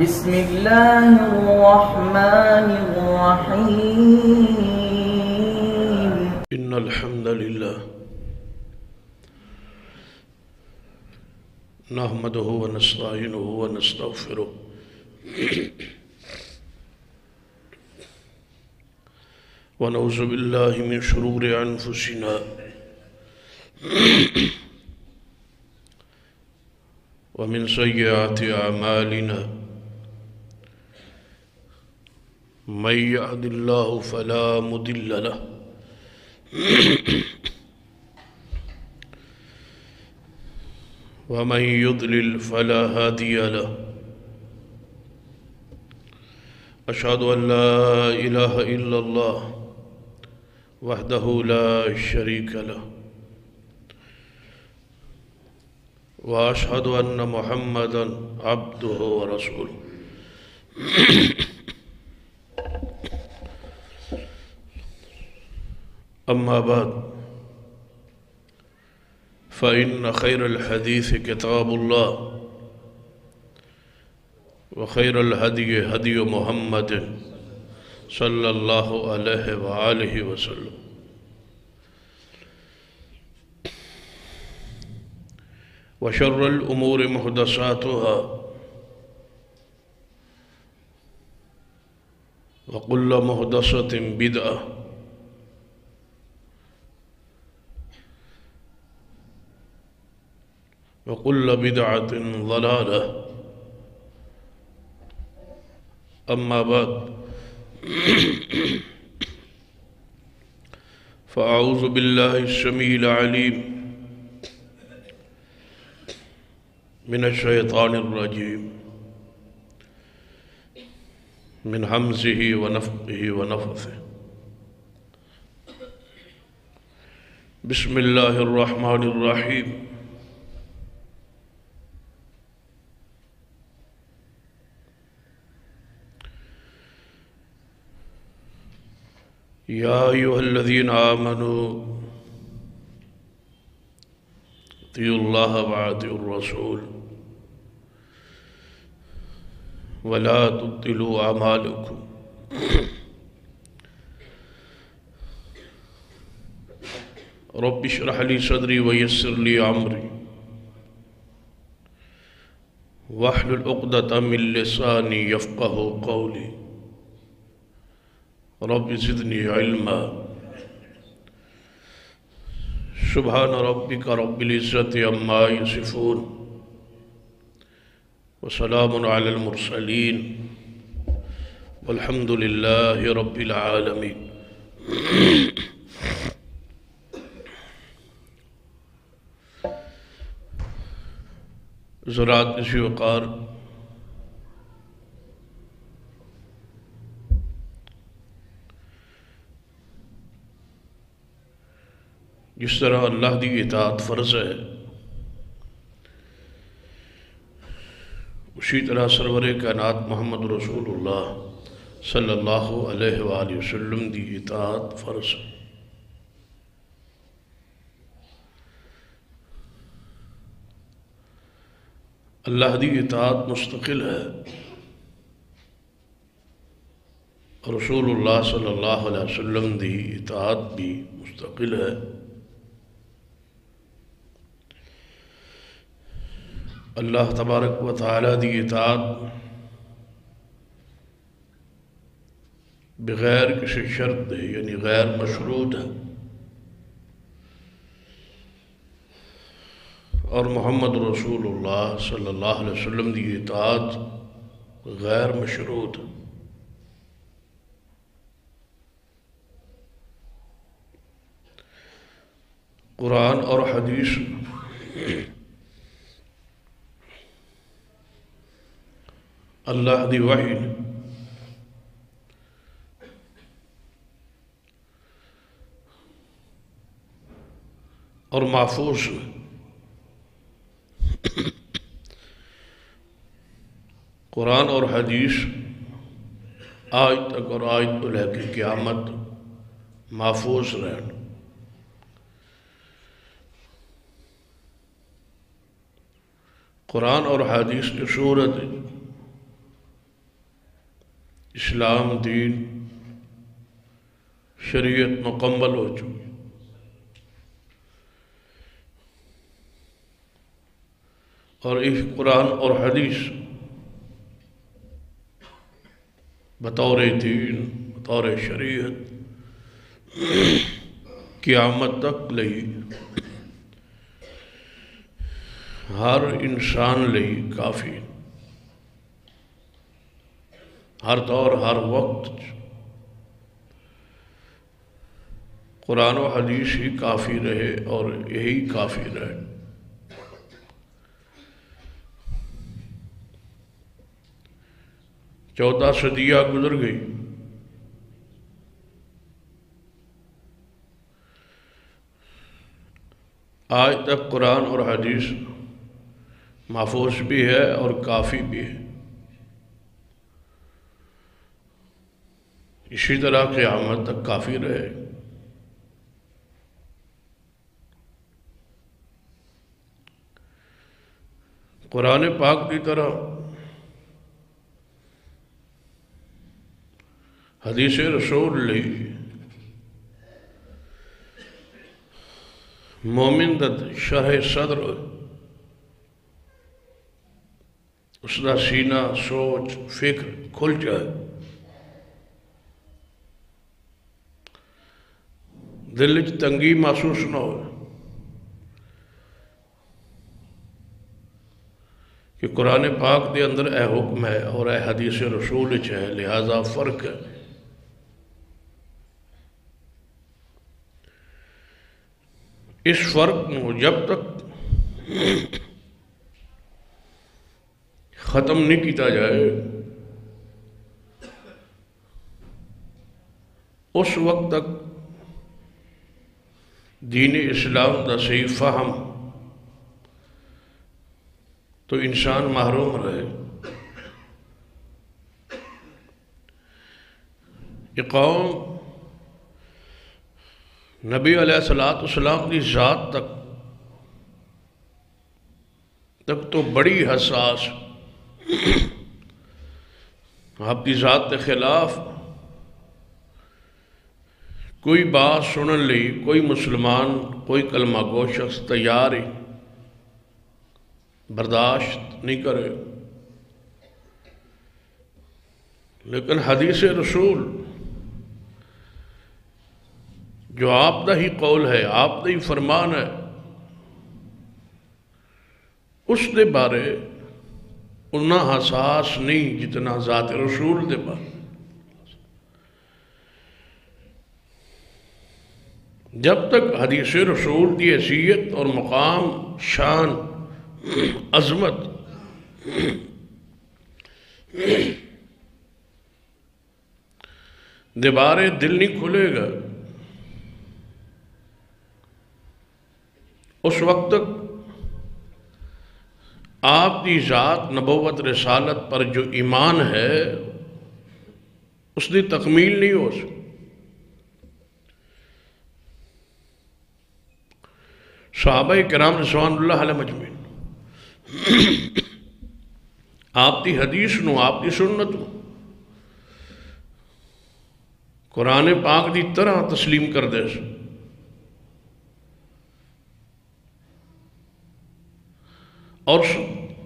بسم الله الرحمن الرحيم. إن الحمد لله نحمده ونستعينه ونستغفره ونعوذ بالله من شرور أنفسنا ومن سيئات أعمالنا من يهد الله فلا مضل له ومن يضلل فلا هادي له أشهد أن لا إله إلا الله وحده لا شريك له وأشهد أن محمدًا عبده ورسوله أما بعد فإن خير الحديث كتاب الله وخير الهدي هدي محمد صلى الله عليه وآله وسلم وشر الأمور محدثاتها وكل محدثة بدعة وكل بدعة ضلالة أما بعد فأعوذ بالله السميع العليم من الشيطان الرجيم من همزه ونفخه ونفثه بسم الله الرحمن الرحيم يا أيها الذين آمنوا اطيعوا الله وأطيعوا الرسول ولا تبطلوا أعمالكم رب اشرح لي صدري ويسر لي أمري واحلل عقدة من لساني يفقهوا قولي رب زدني علما سبحان ربك رب العزة عما يصفون وسلام على المرسلين والحمد لله رب العالمين زراعت اسی وقار جس طرح اللہ دی اطاعت فرض ہے اسی طرح سرور کائنات محمد رسول اللہ صلی اللہ علیہ وآلہ وسلم دی اطاعت فرض ہے۔ اللہ دی اطاعت مستقل ہے، رسول اللہ صلی اللہ علیہ وسلم دی اطاعت بھی مستقل ہے۔ اللہ تبارک و تعالی دی اطاعت بغیر کسی شرط ہے، یعنی غیر مشروط ہے، اور محمد رسول اللہ صلی اللہ علیہ وسلم دی اطاعت غیر مشروط ہے۔ قرآن اور حدیث اللہ دی وحی اور محفوظ قرآن اور حدیث آج تک اور آج تو لے کے قیامت محفوظ رہن۔ قرآن اور حدیث کی صورت اسلام دین شریعت مکمل ہو چکی، اور اس قرآن اور حدیث بطور دین بطور شریعت قیامت تک لئی ہر انسان لئی کافی، ہر دور ہر وقت قرآن و حدیث ہی کافی رہے اور یہی کافی رہے۔ چودہ صدیاں گزر گئی، آج تک قرآن اور حدیث محفوظ بھی ہے اور کافی بھی ہے۔ اسی طرح قیامت تک کافی رہے۔ قرآن پاک کی طرح حدیث رسول لئی مومن دا شرح صدر اس دا سینہ سوچ فکر کھل جائے، دل وچ تنگی محسوس نہ ہو کہ قرآن پاک دے اندر اے حکم ہے اور اے حدیث رسول ہے، لہذا فرق ہے۔ اس فرق کو جب تک ختم نہیں کیتا جائے اس وقت تک دین اسلام دا صحیح فہم تو انسان محروم رہے۔ یہ قوم نبی علیہ السلام کی ذات تک تو بڑی حساس، آپ کی ذات کے خلاف کوئی بات سنن لی کوئی مسلمان کوئی کلمہ گو شخص تیار ہی برداشت نہیں کرے، لیکن حدیث رسول جو آپ دا ہی قول ہے، آپ دا ہی فرمان ہے، اس دے بارے اتنا حساس نہیں جتنا ذات رسول دے بارے۔ جب تک حدیث رسول کی حیثیت اور مقام، شان، عظمت دے بارے دل نہیں کھلے گا، اس وقت تک آپ کی ذات نبوت رسالت پر جو ایمان ہے اس کی تکمیل نہیں ہو سکتی۔ صحابہ کرام رضوان اللہ علیہ مجمعین آپ کی حدیث نو، آپ کی سنت نو قرآن پاک دی طرح تسلیم کر دے سو، اور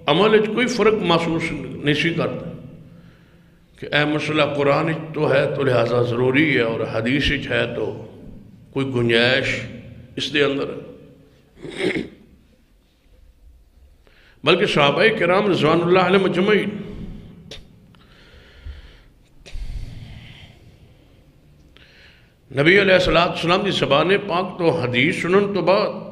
عمل کوئی فرق محسوس نہیں کرتا کہ اے مسئلہ قرآن تو ہے تو لہذا ضروری ہے اور حدیث ہے تو کوئی گنجائش اس دے اندر ہے۔ بلکہ صحابہ کرام رضوان اللہ علیہ مجمعین نبی علیہ السلام کی زبان پاک تو حدیث سنن تو بعد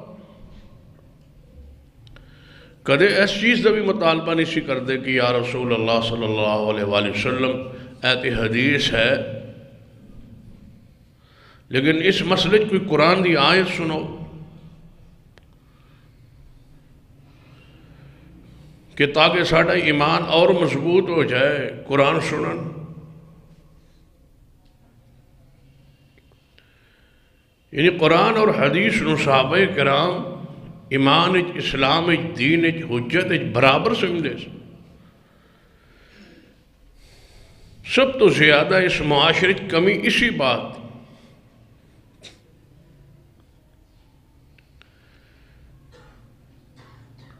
کدے اس چیز کا بھی مطالبہ نہیں سی کرتے کہ یا رسول اللہ صلی اللہ علیہ وآلہ وسلم ایت حدیث ہے لیکن اس مسئلے کوئی قرآن دی آیت سنو کہ تاکہ ساڑھا ایمان اور مضبوط ہو جائے۔ قرآن سنن یعنی قرآن اور حدیث نو صحابہ کرام ایمان اسلام دین حجت برابر سمجھے، سب تو زیادہ اس معاشرے کی کمی اسی بات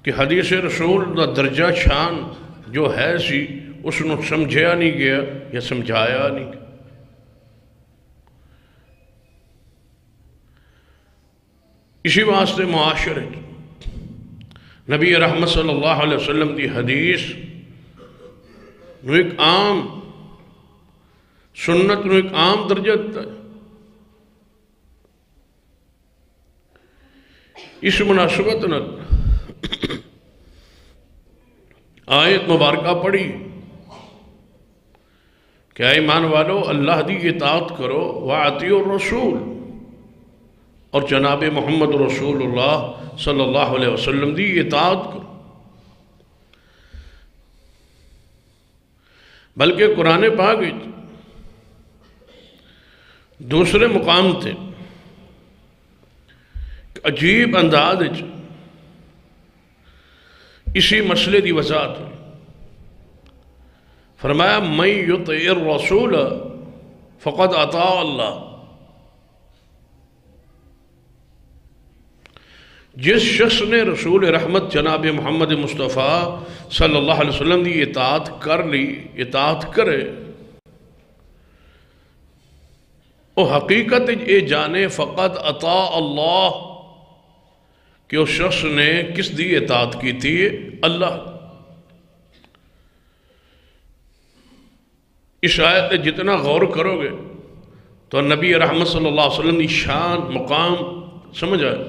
کہ حدیث رسول دا درجہ شان جو ہے سی اس نو سمجھایا نہیں گیا یا سمجھایا نہیں گیا. اسی واسطے معاشرے نبی رحمت صلی اللہ علیہ وسلم کی حدیث نو ایک عام سنت نو ایک عام درجہ دیتا ہے. اس مناسبت نال آیت مبارکہ پڑھی کہ اے ایمان والو اللہ دی اطاعت کرو وَأَطِيعُوا الرَّسُولَ اور جناب محمد رسول اللہ صلی اللہ علیہ وسلم دی اطاعت کرو. بلکہ قرآن پاک دوسرے مقام تھے عجیب انداز اسی مسئلے دی وضاحت فرمایا من یطع الرسول فقد اطاع اللہ. جس شخص نے رسول رحمت جناب محمد مصطفیٰ صلی اللہ علیہ وسلم دی اطاعت کر لی اطاعت کرے وہ حقیقت یہ جانے فقد اطاع اللہ کہ اس شخص نے کس دی اطاعت کی تھی اللہ. اس آیت میں جتنا غور کرو گے تو نبی رحمت صلی اللہ علیہ وسلم کی شان مقام سمجھ آئے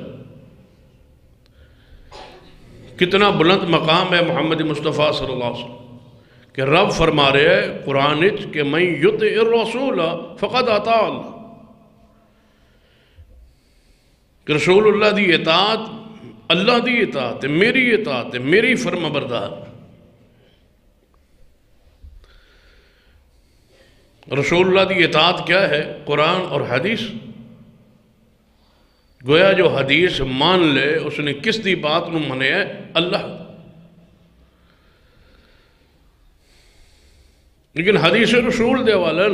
کتنا بلند مقام ہے محمد مصطفیٰ صلی اللہ علیہ وسلم کہ رب فرما رہے ہیں قرآن کہ من یطع الرسول فقد اطاع اللہ کہ رسول اللہ دی اطاعت اللہ دی اطاعت ہے میری فرما بردار. رسول اللہ دی اطاعت کیا ہے؟ قرآن اور حدیث. گویا جو حدیث مان لے اس نے کس دی بات نو منے ہے؟ اللہ. لیکن حدیث رسول دے والا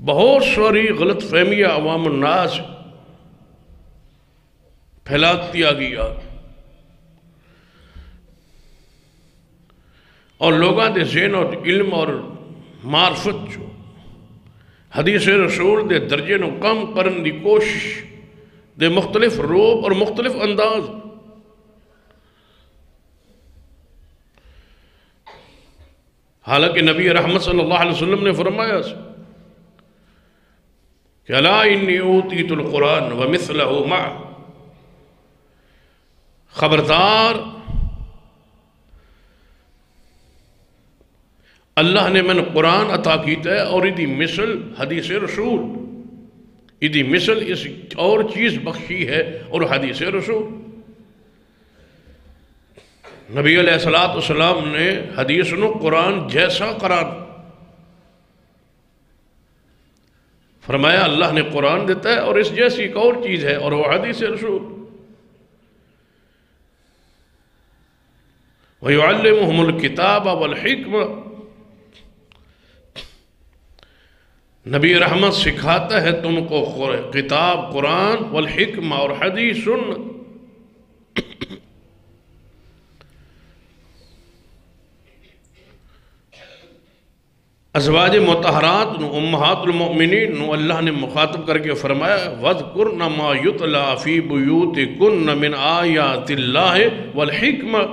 بہت ساری غلط فہمیاں عوام الناس پھیلات دیا گیا اور لوگاں دے ذہن اور علم اور معرفت جو حدیث رسول دے درجے نو کم کرن دی کوشش دے مختلف روپ اور مختلف انداز. حالانکہ نبی رحمت صلی اللہ علیہ وسلم نے فرمایا کہ الا انی اوتیت القرآن ومثلہ معہ خبردار اللہ نے من قرآن عطا کیتا ہے اور ادھی مثل حدیث رسول ادھی مثل اس اور چیز بخشی ہے اور حدیث رسول. نبی علیہ السلام نے حدیث نو قرآن جیسا قرار فرمایا اللہ نے قرآن دیتا ہے اور اس جیسی ایک اور چیز ہے اور وہ حدیث رسول. وَيُعَلِّمُهُمُ الْكِتَابَ وَالْحِكْمَةَ نبی رحمت سکھاتا ہے تم کو کتاب قرآن والحکمہ اور حدیث سنت. ازواج مطہرات نو امہات المؤمنین نو اللہ نے مخاطب کر کے فرمایا وَاذْكُرْنَ مَا يُتْلَى فِي بُيُوتِكُنَّ مِنْ آيَاتِ اللَّهِ وَالْحِكْمَةِ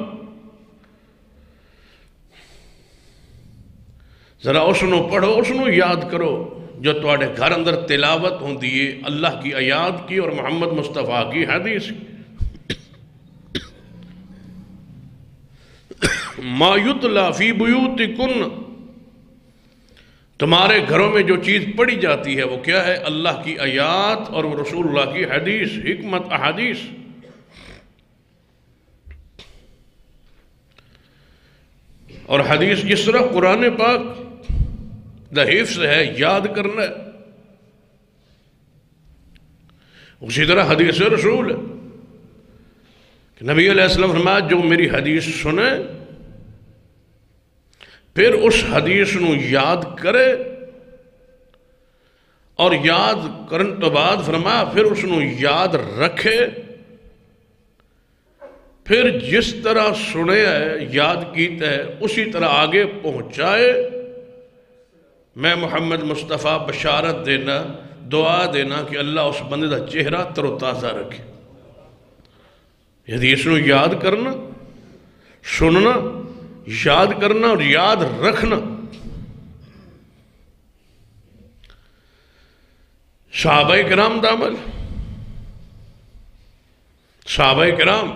ذرا اس نو پڑھو اس نو یاد کرو جو تواڈے گھر اندر تلاوت ہوں دیئے اللہ کی آیات کی اور محمد مصطفیٰ کی حدیث ما یتلا فی بیوتکن تمہارے گھروں میں جو چیز پڑھی جاتی ہے وہ کیا ہے؟ اللہ کی آیات اور رسول اللہ کی حدیث حکمت احادیث. اور حدیث جس طرح قرآن پاک دا حفظ ہے یاد کرنا ہے اسی طرح حدیث رسول ہے کہ نبی علیہ السلام فرمایا جو میری حدیث سنے پھر اس حدیث نو یاد کرے اور یاد کرن تو بعد فرمایا پھر اس نو یاد رکھے، پھر جس طرح سنے ہے یاد کیتا ہے اسی طرح آگے پہنچائے۔ میں محمد مصطفیٰ بشارت دینا، دعا دینا کہ اللہ اس بندے دا چہرہ تر و تازہ رکھے۔ حدیث نو یاد کرنا، سننا، یاد کرنا اور یاد رکھنا۔ صحابہ کرام دا عمل، صحابہ کرام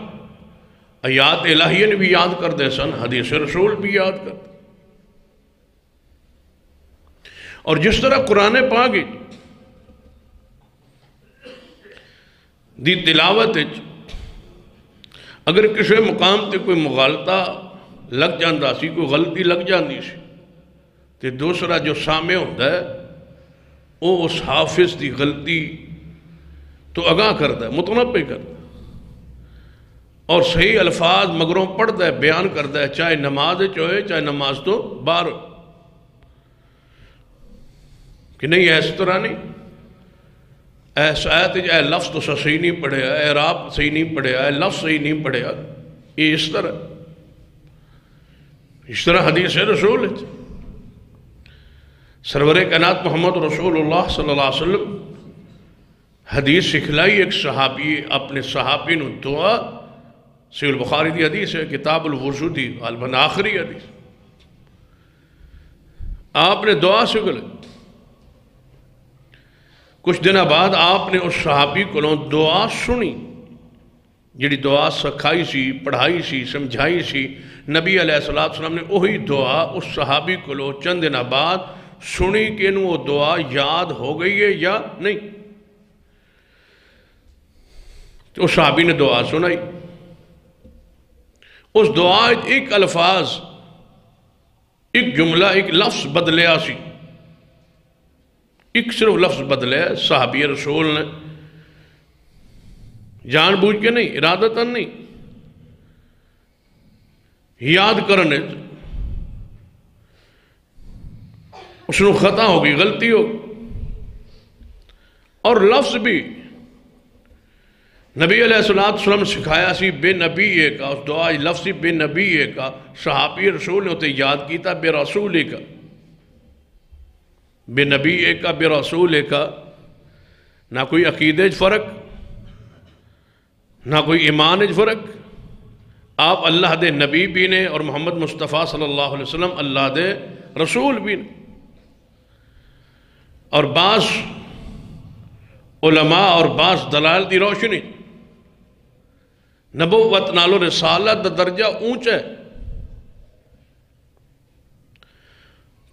آیات الہیہ نے بھی یاد کر دے سن، حدیث رسول بھی یاد کر دے، اور جس طرح قرآن پاک دی تلاوت اگر کسی مقام تے کوئی مغالطہ لگ جاندہ سی، کوئی غلطی لگ جاندی سی، تے دوسرا جو سامع ہوتا ہے وہ اس حافظ دی غلطی تو آگاہ کرتا ہے، متنبع کرتا ہے، اور صحیح الفاظ مگروں پڑھتا ہے، بیان کرتا ہے، چاہے نماز ہوئے چاہے نماز تو باہر ہو، کہ نہیں اس طرح نہیں، ایس آیت اے لفظ تو صحیح نہیں پڑھیا، اے اعراب صحیح نہیں پڑھیا، اے لفظ صحیح نہیں پڑھیا، یہ اس طرح حدیث رسول ہے۔ سرور کائنات محمد رسول اللہ صلی اللہ علیہ وسلم حدیث سکھلائی ایک صحابی اپنے صحابی نو دعا، صحیح البخاری دی حدیث ہے، کتاب الوضو دی غالباً آخری حدیث، آپ نے دعا سکھلائی۔ کچھ دن بعد آپ نے اس صحابی کو دعا سنی، جڑی دعا سکھائی سی، پڑھائی سی، سمجھائی سی، نبی علیہ السلام نے وہی دعا اس صحابی کو چند دن بعد سنی کہ انہوں وہ دعا یاد ہو گئی ہے یا نہیں۔ تو اس صحابی نے دعا سنائی، اس دعا ایک الفاظ، ایک جملہ، ایک لفظ بدلیا سی، ایک صرف لفظ بدلے، صحابی رسول نے جان بوجھ کے نہیں، ارادتاً نہیں، یاد کرنے اس نے خطا ہوگی، غلطی ہوگی، اور لفظ بھی نبی علیہ السلام سکھایا سی بے نبی کا، اس دعا لفظ بے نبی کا، صحابی رسول نے ہوتے یاد کیتا بے رسول کا، بے نبی کا، بے رسول کا، نہ کوئی عقیدے فرق، نہ کوئی ایمان فرق، آپ اللہ دے نبی بھی نے اور محمد مصطفیٰ صلی اللہ علیہ وسلم اللہ دے رسول بھی نے۔ اور بعض علماء اور بعض دلائل دی روشنی نبوت نالو رسالت دا درجہ اونچا ہے،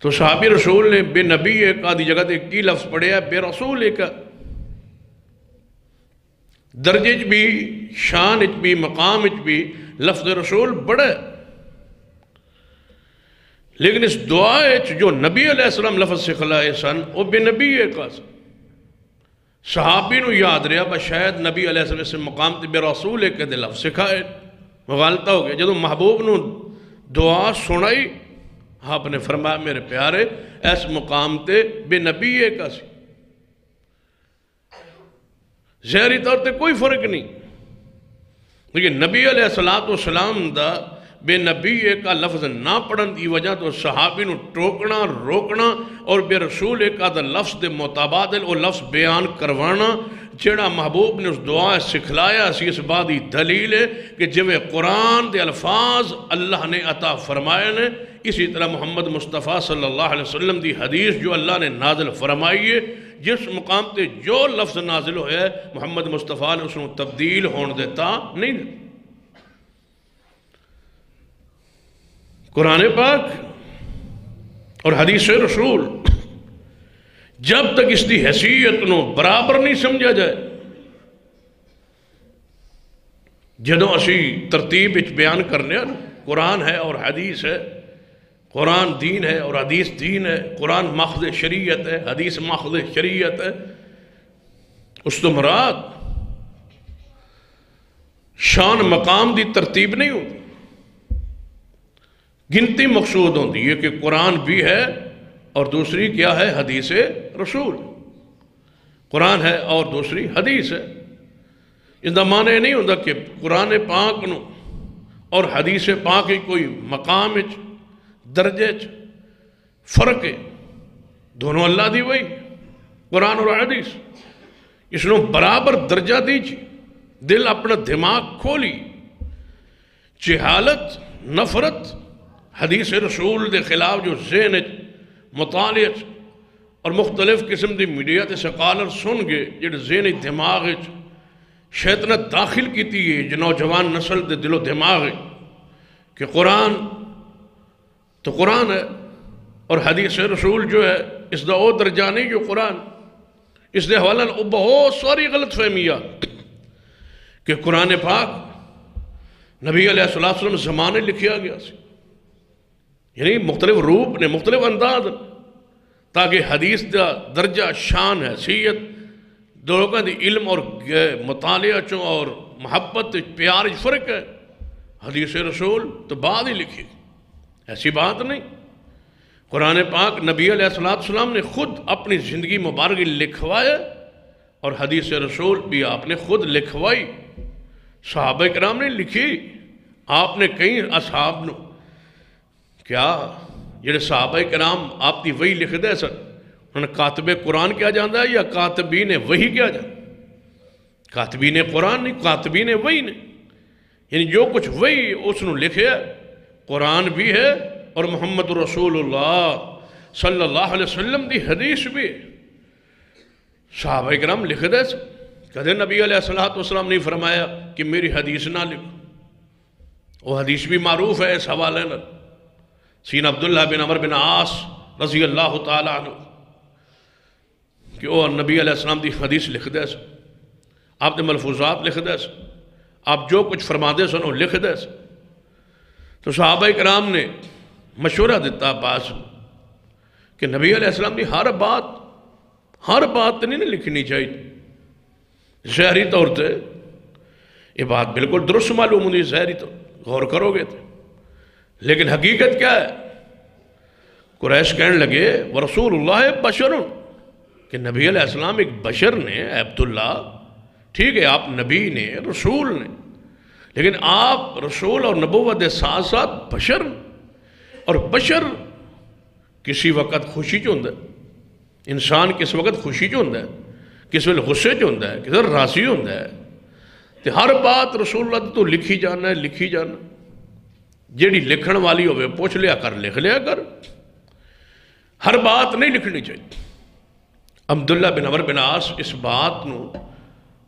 تو صحابی رسول نے بے نبی کا دی جگہ تے کی لفظ پڑھے ہے بے رسول کا، درجے بھی، شان بھی، مقام بھی لفظ رسول بڑا ہے، لیکن اس دعا جو نبی علیہ السلام لفظ سکھلائے سن وہ بے نبی کا سن، صحابی نو یاد رہا با شاید نبی علیہ السلام سے مقام تے بے رسول کے دے لفظ سکھائے، مغالطہ ہو گیا۔ جدو محبوب نو دعا سنائی، آپ نے فرمایا میرے پیارے اس مقام تے بے نبی کا سی، ظاہری طور تے کوئی فرق نہیں، لیکن نبی علیہ السلام دا بے نبی کا لفظ نہ پڑھن دی وجہ تو صحابی نو ٹوکنا، روکنا اور بے رسول کا دا لفظ دے متبادل وہ لفظ بیان کروانا، جڑا محبوب نے اس دعا سکھلایا سی، اس بات دی دلیل ہے کہ جویں قرآن دے الفاظ اللہ نے عطا فرمائے نے، اسی طرح محمد مصطفیٰ صلی اللہ علیہ وسلم دی حدیث جو اللہ نے نازل فرمائی ہے، جس مقام تے جو لفظ نازل ہوئے محمد مصطفیٰ نے اس کو تبدیل ہون دیتا نہیں۔ قرآن پاک اور حدیث رسول جب تک اس دی حیثیت نو برابر نہیں سمجھا جائے، جدوں اسی ترتیب اچ بیان کرنے قرآن ہے اور حدیث ہے، قرآن دین ہے اور حدیث دین ہے، قرآن ماخذ شریعت ہے، حدیث ماخذ شریعت ہے، اس تو مراد شان مقام دی ترتیب نہیں ہوتی، گنتی مقصود ہوتی ہے کہ قرآن بھی ہے اور دوسری کیا ہے؟ حدیث رسول۔ قرآن ہے اور دوسری حدیث ہے۔ اس کا معنی یہ نہیں ہوتا کہ قرآن پاک نو اور حدیث پاک کی کوئی مقام درجے فرق ہے، دونوں اللہ دی وہی قرآن اور حدیث، اس نو برابر درجہ دیجی۔ دل اپنا دماغ کھولی، جہالت نفرت حدیث رسول دے خلاف جو ذہن مطالعہ اور مختلف قسم دی میڈیا تے سکالر سن گے جڑے ذہنی دماغ شیطنت داخل کیتی ہے جو نوجوان نسل دے دل و دماغ ہے کہ قرآن تو قرآن ہے اور حدیث رسول جو ہے اس دا او درجہ نہیں جو قرآن، اس دے حوالہ بہت ساری غلط فہمیاں کہ قرآن پاک نبی علیہ السلام زمانے لکھیا گیا سی، یعنی مختلف روپ نے مختلف انداز تاکہ حدیث دا درجہ شان حیثیت لوگوں دی علم اور مطالعہ چوں اور محبت پیار فرق ہے۔ حدیث رسول تو بعد ہی لکھی، ایسی بات نہیں۔ قرآن پاک نبی علیہ السلام نے خود اپنی زندگی مبارک لکھوایا اور حدیث رسول بھی آپ نے خود لکھوائی، صحابہ کرام نے لکھی۔ آپ نے کئی اصحاب نو کیا جڑے صحابہ کرام آپ کی وہی لکھ دے سن انہوں نے کاتب قرآن کیا جاندہ ہے یا کاتبین وہی کیا جاندہ ہے؟ کاتبین قرآن نہیں، کاتبین وہی نہیں، یعنی جو کچھ وہی اس نے لکھے قرآن بھی ہے اور محمد رسول اللہ صلی اللہ علیہ وسلم دی حدیث بھی ہے۔ صحابہ کرام لکھ دے سن، کہتے نبی علیہ السلام نے فرمایا کہ میری حدیث نہ لکھو، وہ حدیث بھی معروف ہے اس حوالے نہ سین عبداللہ بن عمر بن عاص رضی اللہ تعالیٰ عنہ کہ وہ نبی علیہ السلام دی حدیث لکھ دے سن، آپ نے ملفوظات لکھ دے سن، آپ جو کچھ فرما دے سن وہ لکھ دے سن۔ تو صحابہ کرام نے مشورہ دیتا باس کہ نبی علیہ السلام دی ہر بات نہیں لکھنی چاہیے ظاہری طور سے، یہ بات بالکل درست معلوم ہوئی ظاہری تو غور کرو گے تھے، لیکن حقیقت کیا ہے؟ قریش کہنے لگے ورسول اللہ بشر، کہ نبی علیہ السلام ایک بشر نے، عبداللہ ٹھیک ہے آپ نبی نے رسول نے، لیکن آپ رسول اور نبوت کے ساتھ ساتھ بشر، اور بشر کسی وقت خوشی چ ہوتا ہے، انسان کس وقت خوشی چ ہوتا ہے، کس وقت غصے چ ہوتا ہے، کس وقت راضی ہوتا ہے، تو ہر بات رسول اللہ تو لکھی جانا ہے، لکھی جانا، جیڑی لکھن والی ہوئے پوچھ لیا کر لکھ لیا کر، ہر بات نہیں لکھنی چاہیے۔ عبداللہ بن عمر بن عاص اس بات نو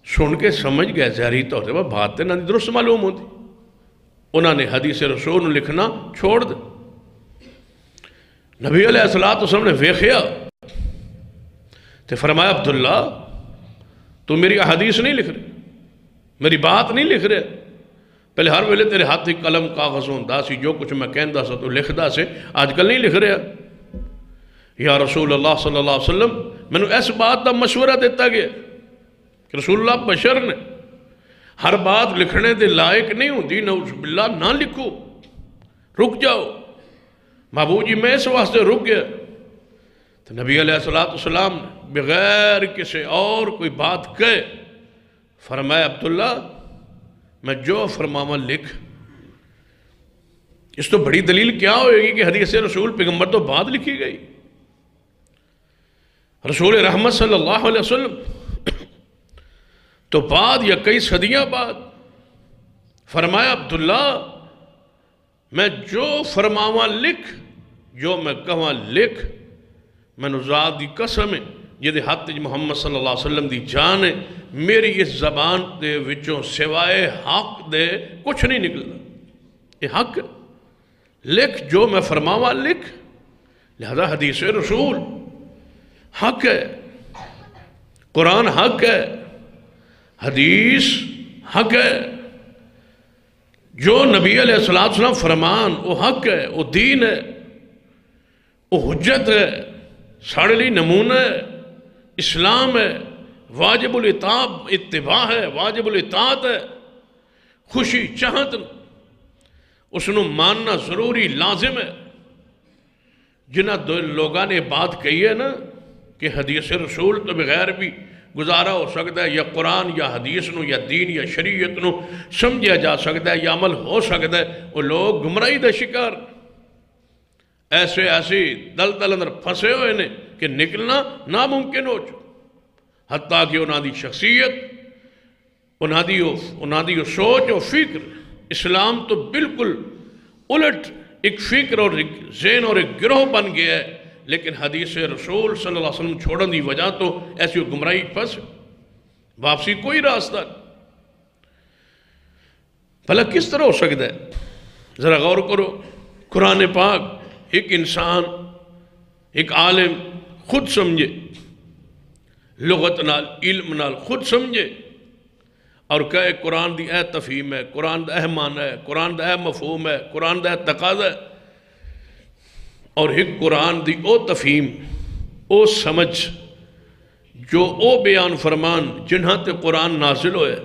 سن کے سمجھ گئے ظاہری طور سے بات تے نہ درست معلوم ہوتی، انہوں نے حدیث رسول لکھنا چھوڑ دے۔ نبی علیہ السلام نے ویکھیا تے فرمایا عبداللہ تو میری حدیث نہیں لکھ رہی، میری بات نہیں لکھ رہے، پہلے ہر ویلے تیرے ہاتھ قلم کاغذ ہوندا سی، جو کچھ میں کہندا سا تو لکھدا سے، آج کل نہیں لکھ رہا۔ یا رسول اللہ صلی اللہ علیہ وسلم میں نے اس بات کا مشورہ دیتا گیا کہ رسول اللہ بشر نے، ہر بات لکھنے دے لائق نہیں ہوندی، نعوذ باللہ نہ لکھو، رک جاؤ۔ محبوب جی میں اس واسطے رک گیا تو نبی علیہ السلام نے بغیر کسی اور کوئی بات کہے فرمایا عبداللہ میں جو فرماواں لکھ۔ اس تو بڑی دلیل کیا ہوئے گی کہ حدیث رسول پیغمبر تو بعد لکھی گئی، رسول رحمت صلی اللہ علیہ وسلم تو بعد یا کئی صدیاں بعد۔ فرمایا عبداللہ میں جو فرماواں لکھ، جو میں کہواں لکھ، میں ذات دی قسم ہے جدے ہاتھ محمد صلی اللہ علیہ وسلم دی جان ہے، میری اس زبان دے وچوں سوائے حق دے کچھ نہیں نکلنا، یہ حق ہے، لکھ جو میں فرماواں لکھ۔ لہذا حدیث رسول حق ہے، قرآن حق ہے، حدیث حق ہے، جو نبی علیہ السلام فرمان وہ حق ہے، وہ دین ہے، وہ حجت ہے، ساڑھے لی نمونہ ہے، اسلام ہے، واجب اتباع ہے، واجب الاطاعت ہے، خوشی چاہت اس نو ماننا ضروری لازم ہے. جنہ دو لوگاں نے بات کہی ہے نا کہ حدیث رسول تو بغیر بھی گزارا ہو سکتا ہے، یا قرآن یا حدیث نو یا دین یا شریعت نو سمجھا جا سکتا ہے یا عمل ہو سکتا ہے، وہ لوگ گمراہی دا شکار ایسے دلدل اندر پھنسے ہوئے نے کہ نکلنا ناممکن ہو چکا. حتیٰ کہ انہاں دی شخصیت، انہاں دی سوچ و فکر اسلام تو بالکل الٹ ایک فکر اور ایک ذہن اور ایک گروہ بن گیا ہے. لیکن حدیث رسول صلی اللہ علیہ وسلم چھوڑن دی وجہ تو ایسی گمراہی پھنس، واپسی کوئی راستہ نہیں. بھلا کس طرح ہو سکتا ہے؟ ذرا غور کرو. قرآن پاک ایک انسان، ایک عالم خود سمجھے، لغت نال علم نال خود سمجھے اور کہے قرآن دی اے تفہیم ہے، قرآن دا اے معنی ہے، قرآن دا اے مفہوم ہے، قرآن دا اے تقاضا ہے. اور ایک قرآن دی او تفہیم، او سمجھ جو او بیان فرمان جنہاں تے قرآن نازل ہوئے.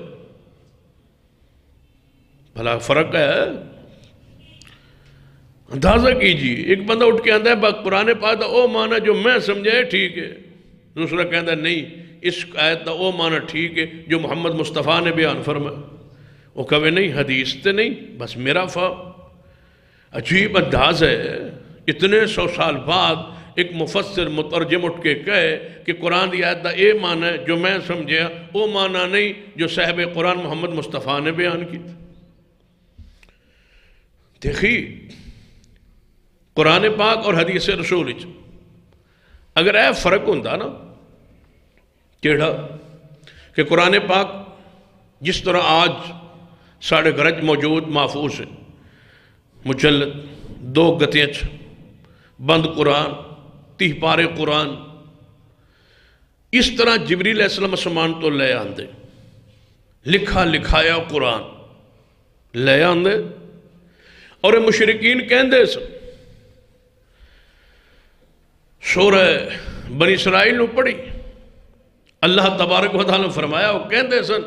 بھلا فرق ہے؟ اندازہ کیجیے. ایک بندہ اٹھ کے آندہ ہے قرآن پاک دا او معنی جو میں سمجھے ٹھیک ہے، دوسرا کہندہ ہے نہیں اس آیت دا او معنی ٹھیک ہے جو محمد مصطفیٰ نے بیان فرمایا. وہ کہے نہیں حدیث تے نہیں، بس میرا فہم. عجیب انداز ہے. اتنے 100 سال بعد ایک مفسر مترجم اٹھ کے کہے کہ قرآن دی آیت دا اے معنی ہے جو میں سمجھیا، او معنی نہیں جو صاحب قرآن محمد مصطفیٰ نے بیان کی. دیکھیے قرآن پاک اور حدیث رسول اگر اے فرق ہوندہ نا کیڑا کہ قرآن پاک جس طرح آج ساڑھے گرج موجود محفوظ ہے، مجلد 2 گتیں بند قرآن 30 پارے قرآن، اس طرح جبریل علیہ السلام اسمان تو لے آندے لکھا لکھایا قرآن لے آندے. اور مشرکین کہندے سن سورہ بنی اسرائیل نو پڑھی، اللہ تبارک و تعالیٰ نے فرمایا وہ کہندے سن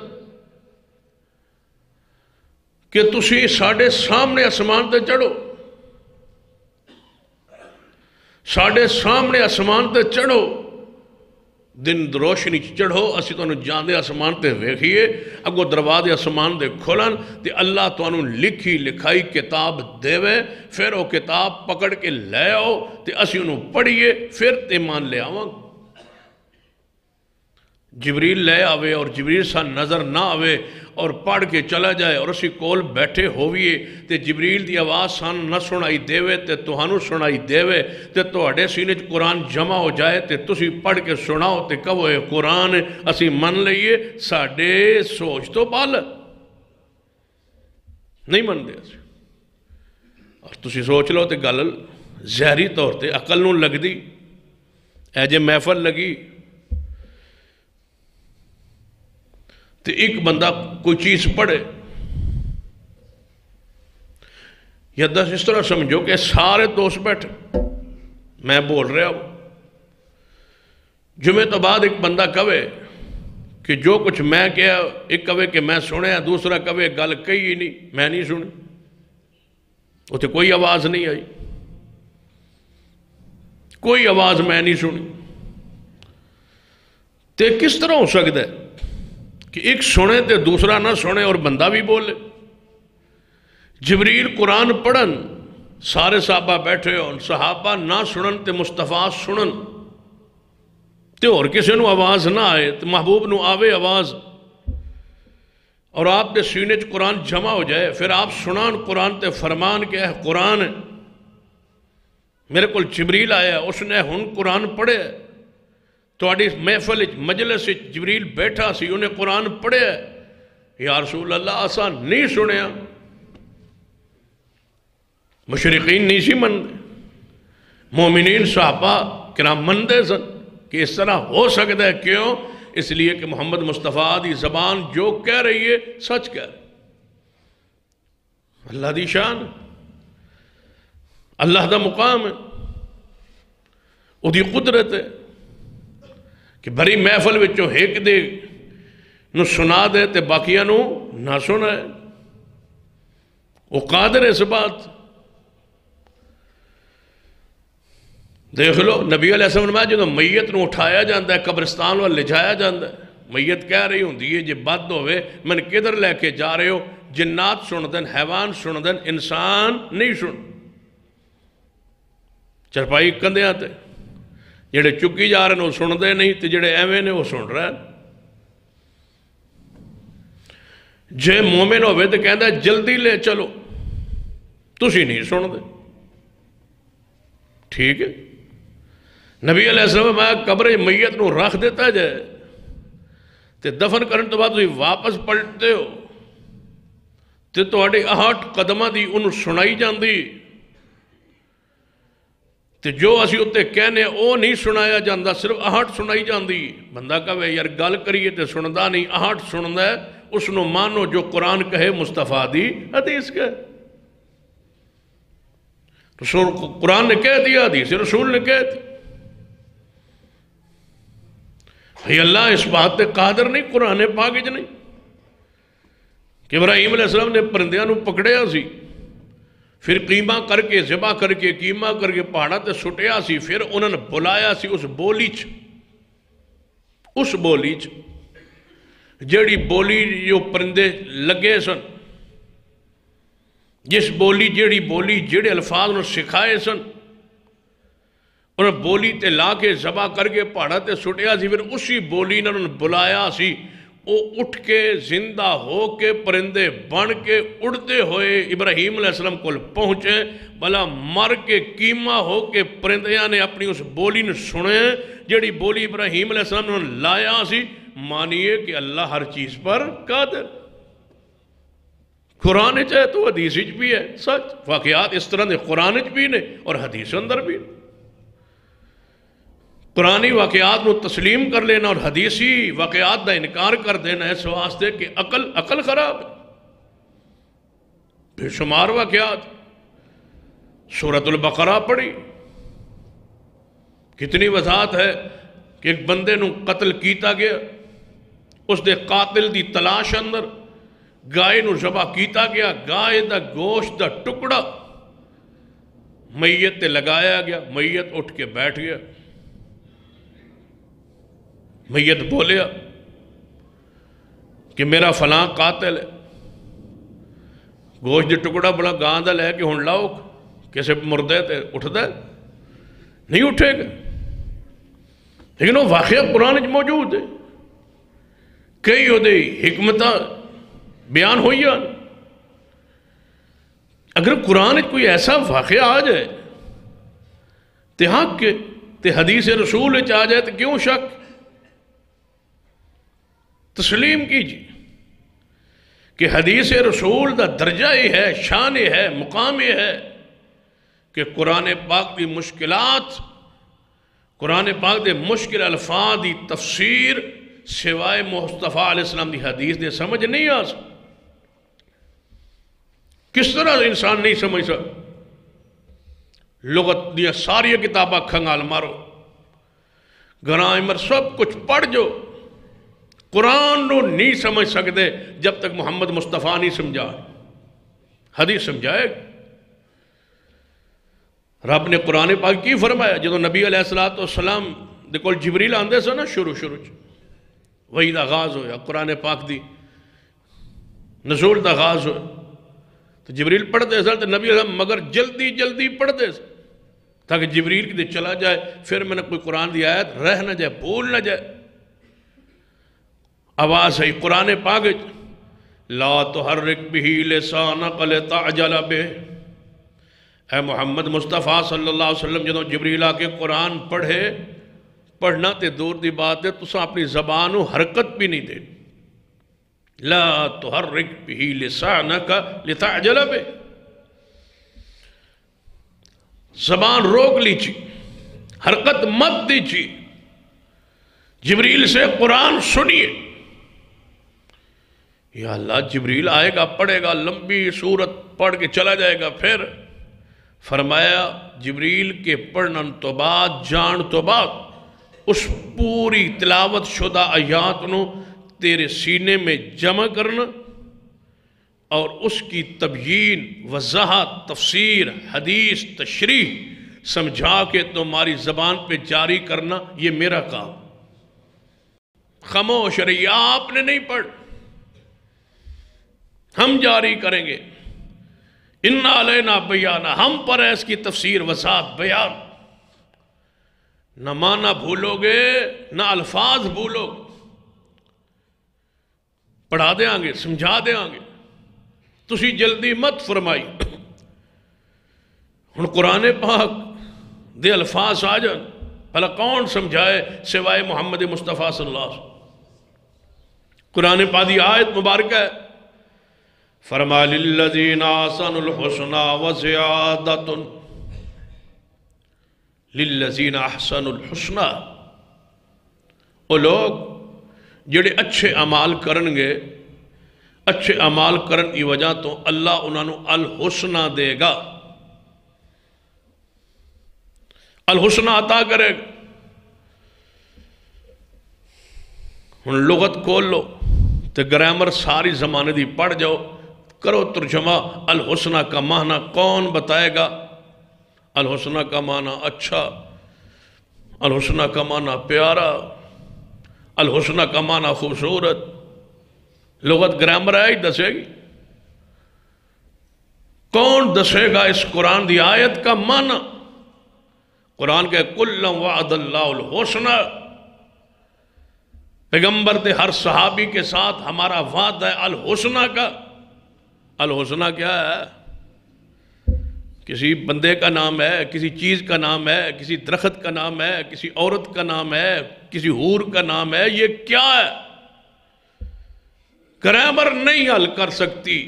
کہ تسی ساڑھے سامنے اسمان تے چڑھو، ساڑھے سامنے اسمان تے چڑھو، دن روشنی چڑھو، اسی تو انہوں جاندے اسمان تے ویکھئے، اگو دروازے اسمان دے کھولن تے اللہ تو انہوں لکھی لکھائی کتاب دیوے، پھر وہ کتاب پکڑ کے لے آؤ تے اسی انہوں پڑھئے، پھر تے مان لے آواں. جبریل لے آوے اور جبریل سا نظر نہ آوے اور پڑھ کے چلا جائے اور اسی کول بیٹھے ہوئیے تے جبریل دی آواز سان نہ سنائی دیوے تے توہانو سنائی دیوے تے توڑے سینے قرآن جمع ہو جائے تے تسی پڑھ کے سناؤ تے کہو اے قرآن اسی من لئیے ساڑھے سوچ تو پال نہیں من دے اسی. اور تسی سوچ لو تے گل زہری طور تے عقل نوں لگ دی اے جے محفل لگی تے ایک بندہ کوئی چیز پڑھے یا 10 اس طرح سمجھو کہ سارے دوست بیٹھے میں بول رہا ہوں، جمعے تو بعد ایک بندہ کہے کہ جو کچھ میں کیا، ایک کہے کہ میں سنے، دوسرا کہے گل کہی نہیں میں نہیں سنی، وہ تو کوئی آواز نہیں آئی، کوئی آواز میں نہیں سنی. تے کس طرح ہو سکتا ہے کہ ایک سنے تے دوسرا نہ سنے اور بندہ بھی بولے؟ جبریل قرآن پڑھن سارے صحابہ بیٹھے ہون، صحابہ نہ سنن تے مصطفیٰ سنن تے اور کسی نو آواز نہ آئے تے محبوب نو آوے آواز اور آپ دے سینے چ قرآن جمع ہو جائے، پھر آپ سنان قرآن تے فرمان کہ اے قرآن ہے میرے کول جبریل آیا اس نے ہن قرآن پڑھے، توڑی محفل مجلس جبریل بیٹھا سی انہیں قرآن پڑھے، یا رسول اللہ آسان نہیں سنیا. مشرقین نہیں سی مندے، مومنین صحابہ کرام مندے سن کہ اس طرح ہو سکتا ہے. کیوں؟ اس لیے کہ محمد مصطفیٰ دی زبان جو کہہ رہی ہے سچ کہہ رہی. اللہ دی شان، اللہ دا مقام ہے، وہ دی قدرت ہے کہ بھری محفل وچوں ایک دے نو سنا دے تے باقیاں نو نہ سنائے. وہ قادر ہے اس بات. دیکھ لو نبی علیہ السلام نے جب میت نو اٹھایا جاتا ہے قبرستان وال لے جایا جاتا ہے میت کہہ رہی ہوں جی بد ہوئے من کدھر لے کے جا رہے ہو جنات سن دن حیوان سن دن انسان نہیں سن چرپائی کندیاں تے جڑے چکی جا رہے ہیں وہ سن دے نہیں تے جڑے ایویں نے وہ سن رہے ہیں. جے مومن ہوئے تو کہندہ ہے جلدی لے چلو تسی نہیں سن دے. ٹھیک ہے نبی علیہ السلام آیا قبر میت نو رکھ دیتا جائے تے دفن کرن تو بعد تسی واپس پلٹتے ہو تے تہاڈی 8 قدمہ دی انہوں سنائی جاندی تے جو اسی اتے کہنے او نہیں سنایا جاندہ صرف 8 سنائی جاندی. بندہ کہوے یار گل کریے تے سندہ نہیں 8 سندہ ہے اس نو مانو جو قرآن کہے مصطفیٰ دی حدیث کہے. رسول قرآن نے کہہ دیا حدیث رسول نے کہہ دی. بھئی اللہ اس بات تے قادر نہیں قرآن پاک نہیں کہ ابراہیم علیہ السلام نے پرندیاں نو پکڑیا سی پھر قیمہ کر کے ذبح کر کے قیمہ کر کے پہاڑا تے سٹیا سی پھر انہوں نے بلایا سی اس بولی چ جیڑی بولی جو پرندے لگے سن جس بولی جیڑی بولی جیڑے الفاظ انہوں سکھائے سن انہوں بولی تے لا کے ذبح کر کے پہاڑا تے سٹیا سی پھر اسی بولی نے انہوں نے بلایا سی وہ اٹھ کے زندہ ہو کے پرندے بن کے اڑتے ہوئے ابراہیم علیہ السلام کو پہنچے بلا مر کے قیمہ ہو کے پرندیاں نے اپنی اس بولی نے سنے جیڑی بولی ابراہیم علیہ السلام نے لایا سی. مانیے کہ اللہ ہر چیز پر قادر. قرآن چاہے تو حدیث بھی ہے سچ واقعات اس طرح دے قرآن بھی نے اور حدیث اندر بھی. قرآنی واقعات نو تسلیم کر لینا اور حدیثی واقعات دا انکار کر دینا اس واسطے کہ عقل خراب ہے. بے شمار واقعات سورۃ البقرہ پڑھی کتنی وضاحت ہے کہ ایک بندے نو قتل کیتا گیا اس دے قاتل دی تلاش اندر گائے نو ذبح کیتا گیا گائے دا گوشت دا ٹکڑا میت تے لگایا گیا میت اٹھ کے بیٹھ گیا میت بولیا کہ میرا فلاں قاتل ہے گوشت دے ٹکڑا بڑا گاں دا لے کہ ہن لاؤ کیسے مردے تے اٹھ دے نہیں اٹھے گا لیکن وہ واقعہ قرآن موجود ہے کئی ہو دے حکمتہ بیان ہوئی ہے. اگر قرآن کوئی ایسا واقعہ آ جائے تے حق کے تے حدیث رسول آ جائے تو کیوں شک تسلیم کیجیے کہ حدیث رسول دا درجہ ہی ہے شان ہے مقام ہے کہ قرآن پاک دی مشکلات قرآن پاک دے مشکل الفاظ دی تفسیر سوائے مصطفیٰ علیہ السلام دی حدیث دے سمجھ نہیں آ سکتا. کس طرح انسان نہیں سمجھ سکتا لغت دیا ساری کتاباں کھنگال مارو گرامر سب کچھ پڑھ جو قرآن نو نہیں سمجھ سکتے جب تک محمد مصطفیٰ نہیں سمجھا حدیث سمجھائے. رب نے قرآن پاک کی فرمایا جدو نبی علیہ السلام دے کول جبریل آندے سو نا شروع وہی دا آغاز ہویا قرآن پاک دی نزول دا آغاز ہویا تو جبریل پڑھ دے سا تو نبی علیہ السلام مگر جلدی پڑھ دے سا تاکہ جبریل کی دے چلا جائے پھر میں نے کوئی قرآن دی آیت رہ نہ جائے بھول نہ جائے. آواز ہے قرآن پاک لا تحرک بہ لسانک لتعجل بہ. اے محمد مصطفیٰ صلی اللہ علیہ وسلم جدوں جبریل آ کے قرآن پڑھنا تے دور دی بات ہے تساں اپنی زبانوں حرکت بھی نہیں دے. لا تحرک بہ لسانک لتعجل بہ. زبان روک لیجی حرکت مت دیجی جبریل سے قرآن سنیے. یا اللہ جبریل آئے گا پڑھے گا لمبی سورت پڑھ کے چلا جائے گا پھر فرمایا جبریل کے پڑھن تو بعد جان تو بعد اس پوری تلاوت شدہ آیات نو تیرے سینے میں جمع کرنا اور اس کی تبیین، وضاحت، تفسیر، حدیث، تشریح سمجھا کے تمہاری زبان پہ جاری کرنا، یہ میرا کام۔ خاموش رہیے، آپ نے نہیں پڑھ، ہم جاری کریں گے۔ اِنَّا عَلَيْنَا بَيَانَ، ہم پر ہے اس کی تفسیر، وضاحت، بیان۔ نہ معنی بھولو گے، نہ الفاظ بھولو گے، پڑھا دیں گے، سمجھا دیں گے، تسی جلدی مت فرمائی۔ ہن قرآن پاک دے الفاظ آ جان، بھلا کون سمجھائے سوائے محمد مصطفیٰ صلی اللہ علیہ وسلم۔ قرآن پاک دی آیت مبارکہ ہے، فرما للذین احسنوا الحسنی وزیادۃ، للذین احسنوا الحسنی، وہ لوگ جڑے اچھے اعمال کرن گے، اچھے اعمال کرن کی وجہ تو اللہ انہوں نے الحسنہ دے گا، الحسنہ عطا کرے گا۔ ہن لغت کھول لو تو گرامر ساری زمانے دی پڑھ جاؤ، کرو ترجمہ۔ الحسنہ کا معنی کون بتائے گا؟ الحسنہ کا معنی اچھا، الحسنہ کا معنی پیارا، الحسنہ کا معنی خوبصورت۔ لغت گرامر ہے ہی دسے گی؟ کون دسے گا اس قرآن دی آیت کا معنی؟ قرآن کہ کُلًّا وعد اللہ الحسنہ، پیغمبر دے ہر صحابی کے ساتھ ہمارا وعدہ ہے الحسنہ کا۔ الحسنہ کیا ہے؟ کسی بندے کا نام ہے، کسی چیز کا نام ہے، کسی درخت کا نام ہے، کسی عورت کا نام ہے، کسی حور کا نام ہے، یہ کیا ہے؟ گرامر نہیں حل کر سکتی،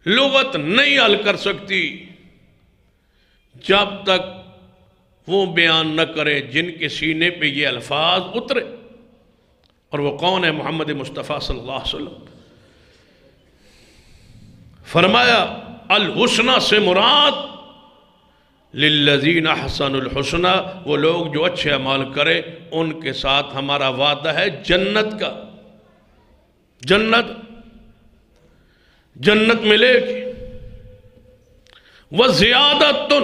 لغت نہیں حل کر سکتی جب تک وہ بیان نہ کرے جن کے سینے پہ یہ الفاظ اترے، اور وہ کون ہے؟ محمد مصطفیٰ صلی اللہ علیہ وسلم۔ فرمایا الحسنہ سے مراد للذین احسنوا الحسنہ، وہ لوگ جو اچھے اعمال کرے ان کے ساتھ ہمارا وعدہ ہے جنت کا۔ جنت، جنت ملے گی۔ وَزِيَادَةٌ،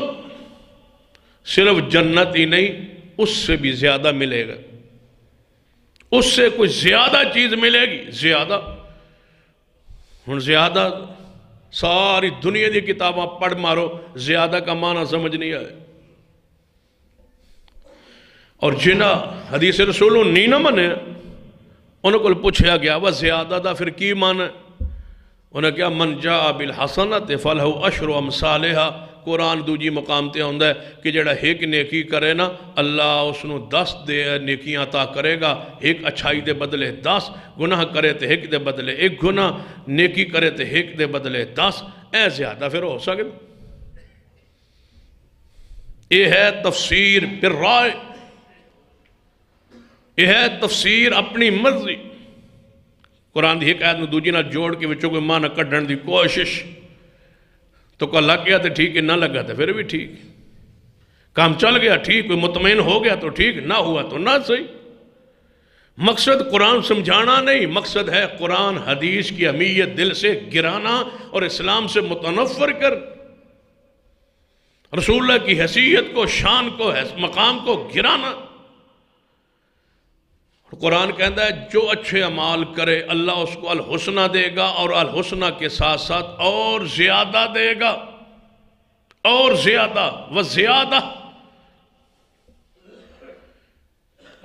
صرف جنت ہی نہیں، اس سے بھی زیادہ ملے گا، اس سے کچھ زیادہ چیز ملے گی۔ زیادہ، ہن زیادہ ساری دنیا دی کتاباں پڑھ مارو، زیادہ کا معنی سمجھ نہیں آئے۔ اور جنہ حدیث رسولوں نہیں نہ منے، انہوں کو پوچھا گیا وہ زیادہ دا پھر کی معنی؟ انہوں نے کہا من جاء بالحسنۃ فلہ عشر امثالہا۔ قرآن دوجی مقام تے ہوندہ ہے کہ جڑا ایک نیکی کرے نا، اللہ اس نو 10 نیکیاں عطا کرے گا۔ ایک اچھائی دے بدلے 10، گناہ کرے تے ایک دے بدلے 1 گناہ، نیکی کرے تے ایک دے بدلے 10۔ اے زیادہ پھر ہو سکتا؟ یہ ہے تفسیر بالرائے، یہ ہے تفسیر اپنی مرضی۔ قرآن دی ایک آیت میں دوجی نہ جوڑ کے وچوں کوئی معنی کڈن دی کوشش، تو کہ لگ گیا تو ٹھیک ہے، نہ لگا تو پھر بھی ٹھیک، کام چل گیا ٹھیک، کوئی مطمئن ہو گیا تو ٹھیک، نہ ہوا تو نہ صحیح۔ مقصد قرآن سمجھانا نہیں، مقصد ہے قرآن حدیث کی اہمیت دل سے گرانا اور اسلام سے متنفر کر، رسول اللہ کی حیثیت کو، شان کو، مقام کو گرانا۔ قرآن کہتا ہے جو اچھے اعمال کرے اللہ اس کو الحسنہ دے گا، اور الحسنہ کے ساتھ ساتھ اور زیادہ دے گا، اور زیادہ، وزیادہ۔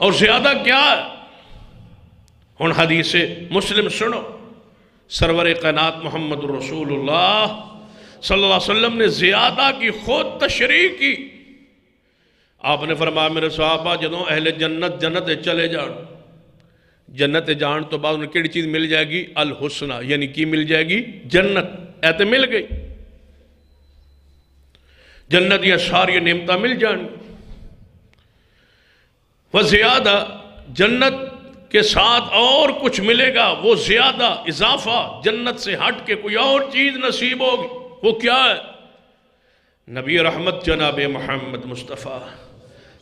اور زیادہ کیا ہے؟ ہن حدیث مسلم سنو، سرور کائنات محمد رسول اللہ صلی اللہ علیہ وسلم نے زیادہ کی خود تشریح کی۔ آپ نے فرمایا میرے صحابہ جدوں اہل جنت جنت چلے جان، جنت جان تو بعد انہیں کیڑی چیز مل جائے گی؟ الحسنہ، یعنی کی مل جائے گی؟ جنت۔ ایتے مل گئی، جنت یا ساری نعمتیں مل جان۔ وہ زیادہ، جنت کے ساتھ اور کچھ ملے گا، وہ زیادہ، اضافہ، جنت سے ہٹ کے کوئی اور چیز نصیب ہوگی۔ وہ کیا ہے؟ نبی رحمت جناب محمد مصطفیٰ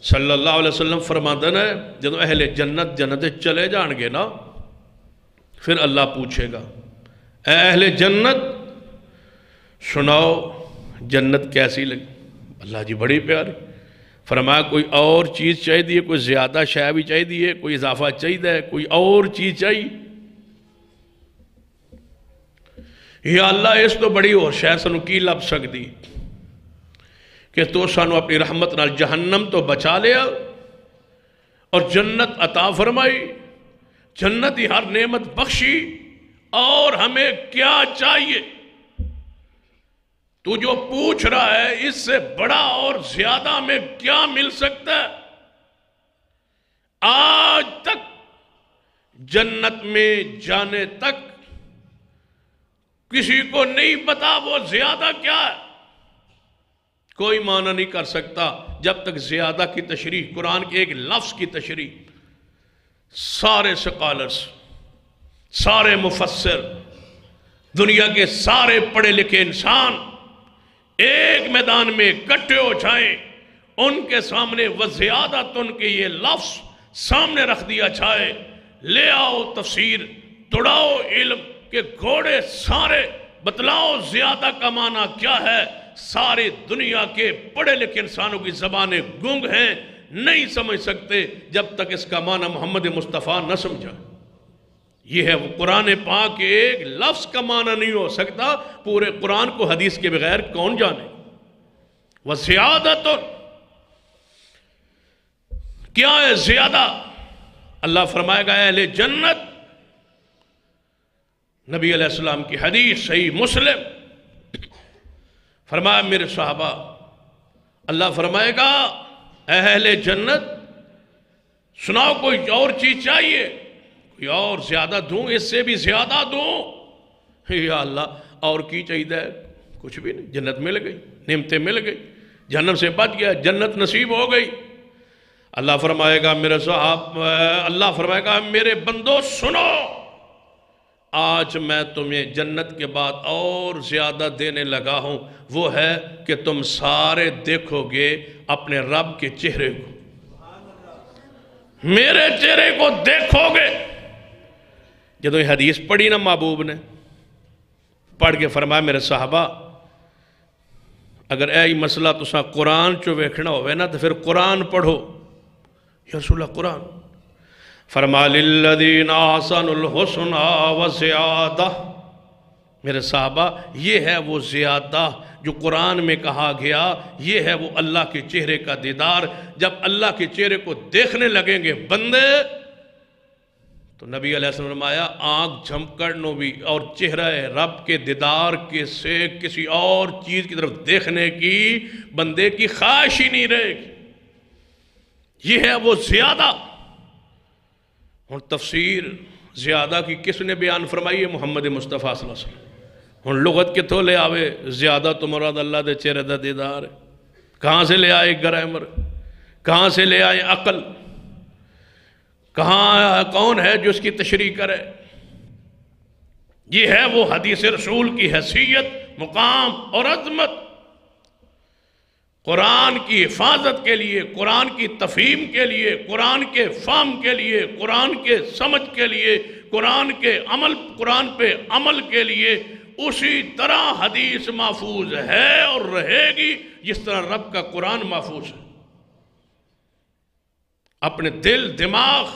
صلی اللہ علیہ وسلم فرماندن ہے جب اہل جنت جنت چلے جان گے نا، پھر اللہ پوچھے گا اے اہل جنت سناؤ جنت کیسی لگی؟ اللہ جی بڑی پیاری. فرمایا کوئی اور چیز چاہیے دیئے، کوئی زیادہ شے بھی چاہیے دیئے، کوئی اضافہ چاہیے، کوئی اور چیز چاہیے؟ یا اللہ اس تو بڑی اور شے سانو کی لب سکتی کہ تو سانو اپنی رحمت نال جہنم تو بچا لیا اور جنت عطا فرمائی، جنت ہی ہر نعمت بخشی، اور ہمیں کیا چاہیے؟ تو جو پوچھ رہا ہے اس سے بڑا اور زیادہ ہمیں کیا مل سکتا ہے؟ آج تک جنت میں جانے تک کسی کو نہیں پتا وہ زیادہ کیا ہے. کوئی معنی نہیں کر سکتا جب تک زیادہ کی تشریح، قرآن کے ایک لفظ کی تشریح سارے سکالرز، سارے مفسر، دنیا کے سارے پڑھے لکھے انسان ایک میدان میں اکٹھے ہو جائیں، ان کے سامنے وزیادتن کے یہ لفظ سامنے رکھ دیا جائے، لے آؤ تفسیر، توڑاؤ علم کے گھوڑے سارے، بتلاؤ زیادہ کا معنی کیا ہے. ساری دنیا کے پڑھے لکھے انسانوں کی زبانیں گنگ ہیں، نہیں سمجھ سکتے جب تک اس کا معنی محمد مصطفیٰ نہ سمجھا. یہ ہے وہ قرآن پاک کے ایک لفظ کا معنی نہیں ہو سکتا، پورے قرآن کو حدیث کے بغیر کون جانے. وَزِيَادَةٌ کیا ہے زیادہ؟ اللہ فرمائے گا اہل جنت، نبی علیہ السلام کی حدیث صحیح مسلم، فرمایا میرے صحابہ، اللہ فرمائے گا اہل جنت سناؤ کوئی اور چیز چاہیے؟ کوئی اور زیادہ دوں، اس سے بھی زیادہ دوں؟ یا اللہ اور کی چاہیے؟ کچھ بھی نہیں، جنت مل گئی، نعمتیں مل گئی، جہنم سے بچ گیا، جنت نصیب ہو گئی. اللہ فرمائے گا میرے صحابہ، اللہ فرمائے گا میرے بندو سنو، آج میں تمہیں جنت کے بعد اور زیادہ دینے لگا ہوں. وہ ہے کہ تم سارے دیکھو گے اپنے رب کے چہرے کو، میرے چہرے کو دیکھو گے. جدو یہ حدیث پڑھی نا محبوب نے، پڑھ کے فرمایا میرے صحابہ اگر اے مسئلہ تساں قرآن چو ویکھنا ہوئے نا تو پھر قرآن پڑھو. یا رسول اللہ قرآن؟ فرما للذین احسنوا الحسنی وزیادہ. میرے صحابہ یہ ہے وہ زیادہ جو قرآن میں کہا گیا، یہ ہے وہ اللہ کے چہرے کا دیدار. جب اللہ کے چہرے کو دیکھنے لگیں گے بندے تو نبی علیہ السلام نے فرمایا آنکھ جھمکڑ نو بھی اور چہرہ رب کے دیدار کے سے کسی اور چیز کی طرف دیکھنے کی بندے کی خواہش ہی نہیں رہے گی. یہ ہے وہ زیادہ. اور تفسیر زیادہ کی کس نے بیان فرمائی ہے؟ محمد مصطفیٰ صلی اللہ علیہ وسلم. اور لغت کے تو لے آوے زیادہ تو مراد اللہ دے چہرے دا دیدار ہے. کہاں سے لے آئے گرامر؟ کہاں سے لے آئے عقل؟ کہاں کون ہے جو اس کی تشریح کرے؟ یہ ہے وہ حدیث رسول کی حیثیت، مقام اور عظمت. قرآن کی حفاظت کے لیے، قرآن کی تفہیم کے لیے، قرآن کے فہم کے لیے، قرآن کے سمجھ کے لیے، قرآن پہ عمل کے لیے اسی طرح حدیث محفوظ ہے اور رہے گی جس طرح رب کا قرآن محفوظ ہے. اپنے دل دماغ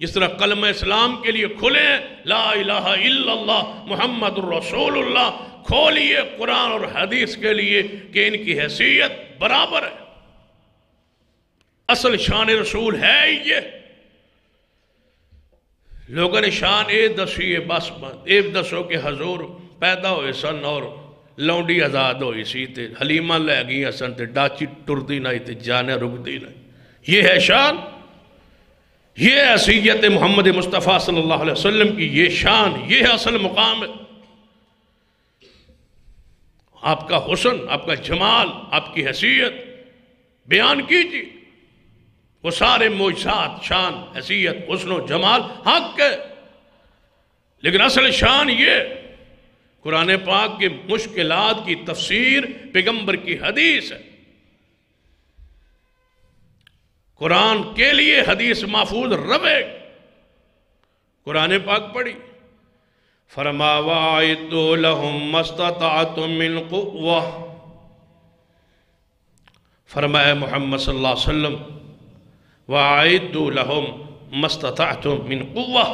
جس طرح کلمہ اسلام کے لیے کھلے، لا الہ الا اللہ محمد الرسول اللہ، کھولیے قرآن اور حدیث کے لیے کہ ان کی حیثیت برابر ہے. اصل شان رسول ہے یہ. لوگوں نے شان اے دسی بس اے دسو کہ حضور پیدا ہوئے سن اور لونڈی آزاد ہوئی سی تے حلیمہ لے گئی سن تے ڈاچی ٹردی نہیں تے جانے رکدی نہیں. یہ ہے شان، یہ حیثیت محمد مصطفیٰ صلی اللہ علیہ وسلم کی، یہ شان، یہ اصل مقام ہے. آپ کا حسن، آپ کا جمال، آپ کی حیثیت بیان کیجیے. وہ سارے معجزات، شان، حیثیت، حسن و جمال حق ہے، لیکن اصل شان یہ قرآن پاک کے مشکلات کی تفسیر پیغمبر کی حدیث ہے. قرآن کے لیے حدیث محفوظ روے. قرآن پاک پڑھی، فرما وَأَعِدُّوا لَهُمْ مَا اسْتَطَعْتُم مِّن قُوَّةٍ، فرمایا محمد صلی اللہ علیہ وسلم وَأَعِدُّوا لَهُمْ مَا اسْتَطَعْتُم مِّن قُوَّةٍ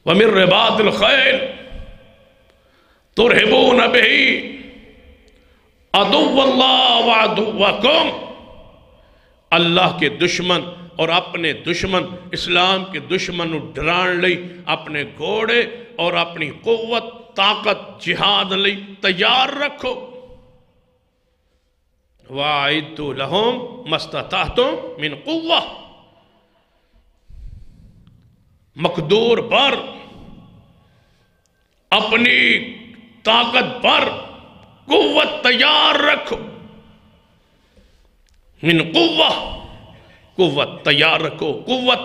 وَمِن رِّبَاطِ الْخَيْلِ تُرْهِبُونَ بِهِ عَدُوَّ اللَّهِ وَعَدُوَّكُمْ، اللہ کے دشمن اور اپنے دشمن اسلام کے دشمن ڈران لئی اپنے گھوڑے اور اپنی قوت طاقت جہاد لئی تیار رکھو۔ وَأَعِدُّوا لَهُمْ مَا اسْتَطَعْتُم مِّن قُوَّةٍ، مقدور پر اپنی طاقت پر قوت تیار رکھو۔ من قوہ، قوت تیار رکھو۔ قوت،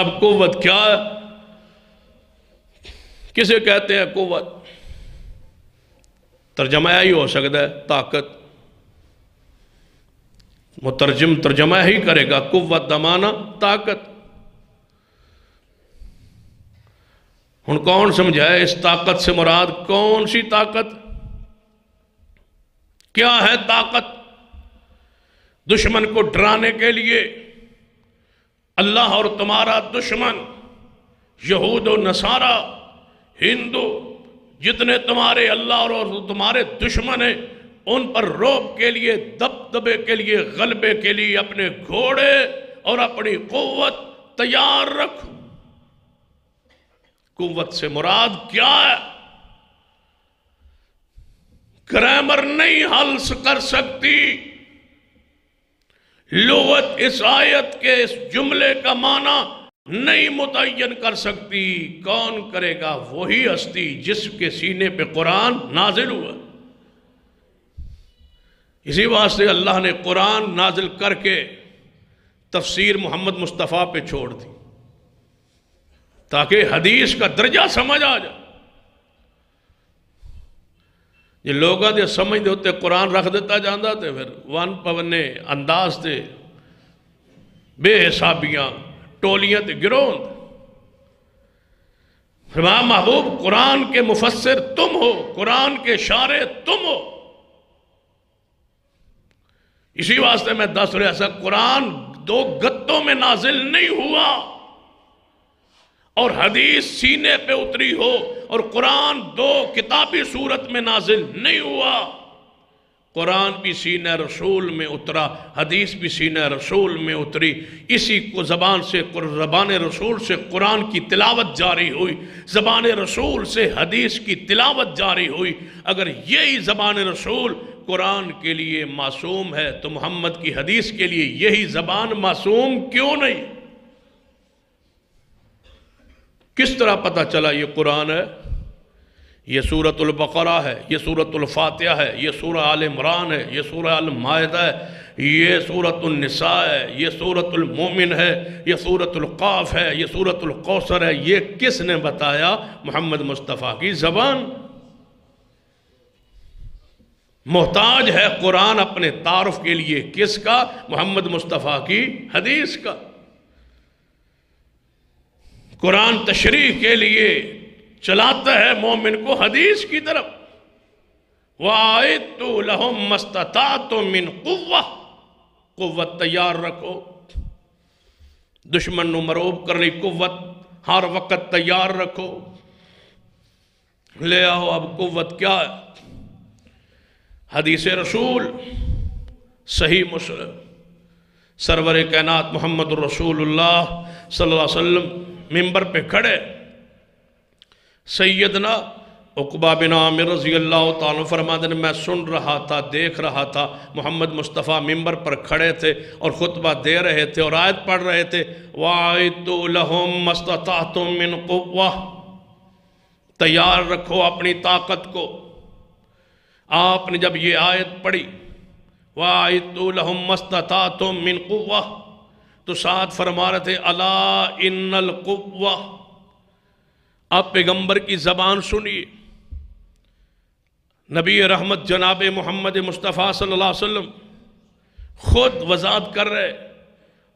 اب قوت کیا ہے؟ کسے کہتے ہیں قوت؟ ترجمہ ہی ہو سکتا ہے طاقت، مترجم ترجمہ ہی کرے گا قوت دمانا طاقت۔ ہن کون سمجھائے اس طاقت سے مراد کون سی طاقت؟ کیا ہے طاقت؟ دشمن کو ڈرانے کے لیے اللہ اور تمہارا دشمن یہود و نصارہ ہندو جتنے تمہارے اللہ اور تمہارے دشمن ہیں ان پر روب کے لیے دبدبے کے لیے غلبے کے لیے اپنے گھوڑے اور اپنی قوت تیار رکھو۔ قوت سے مراد کیا ہے؟ گرامر نہیں حل کر سکتی، لغت اس آیت کے اس جملے کا معنی نہیں متعین کر سکتی۔ کون کرے گا؟ وہی ہستی جس کے سینے پہ قرآن نازل ہوا۔ اسی واسطے اللہ نے قرآن نازل کر کے تفسیر محمد مصطفیٰ پہ چھوڑ دی تاکہ حدیث کا درجہ سمجھ آ جائے۔ یہ لوگاں دے سمجھ دے ہوتے قرآن رکھ دیتا جاندہ تھے، پھر وان پونے انداز تھے بے حسابیاں ٹولیاں تھے گروہ تھے۔ فرمایا محبوب قرآن کے مفسر تم ہو، قرآن کے شارح تم ہو۔ اسی واسطے میں دس رہا ایسا قرآن دو گتوں میں نازل نہیں ہوا اور حدیث سینے پہ اتری ہو، اور قرآن دو کتابی صورت میں نازل نہیں ہوا۔ قرآن بھی سینہ رسول میں اترا، حدیث بھی سینہ رسول میں اتری، اسی کو زبان رسول سے قرآن کی تلاوت جاری ہوئی، زبان رسول سے حدیث کی تلاوت جاری ہوئی۔ اگر یہی زبان رسول قرآن کے لیے معصوم ہے تو محمد کی حدیث کے لیے یہی زبان معصوم کیوں نہیں؟ کس طرح پتہ چلا یہ قرآن ہے؟ یہ سورۃ البقرہ ہے، یہ سورۃ الفاتحہ ہے، یہ سورہ آل عمران ہے، یہ سورہ المائدہ ہے، یہ سورۃ النساء ہے، یہ سورۃ المومن ہے، یہ سورۃ القاف ہے، یہ سورۃ القوثر ہے۔ یہ کس نے بتایا؟ محمد مصطفیٰ کی زبان۔ محتاج ہے قرآن اپنے تعارف کے لیے کس کا؟ محمد مصطفیٰ کی حدیث کا۔ قرآن تشریح کے لیے چلاتا ہے مومن کو حدیث کی طرف۔ وَأَعِدُّوا لَهُمْ مَا اسْتَطَعْتُم مِّن قُوَّةٍ، قوت تیار رکھو۔ دشمن نو مروب کرنے قوت ہر وقت تیار رکھو۔ لے آؤ اب قوت کیا ہے؟ حدیث رسول صحیح مسلم، سرور کائنات محمد رسول اللہ صلی اللہ علیہ وسلم ممبر پہ کھڑے، سیدنا عقبہ بن عامر رضی اللہ تعالیٰ فرماتے ہیں میں سن رہا تھا، دیکھ رہا تھا، محمد مصطفیٰ ممبر پر کھڑے تھے اور خطبہ دے رہے تھے اور آیت پڑھ رہے تھے وَأَعِدُّوا لَهُمْ مَا اسْتَطَعْتُم مِّن قُوَّةٍ، تیار رکھو اپنی طاقت کو۔ آپ نے جب یہ آیت پڑھی وَأَعِدُّوا لَهُمْ مَا اسْتَطَعْتُم مِّن قُوَّةٍ تو ساتھ فرما رہے تھے اَلَا إِنَّ الْقُوَّةَ۔ آپ پیغمبر کی زبان سنیے، نبی رحمت جناب محمد مصطفیٰ صلی اللہ علیہ وسلم خود وضاحت کر رہے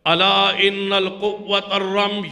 اَلَا إِنَّ الْقُوَّةَ الرَّمْيِ،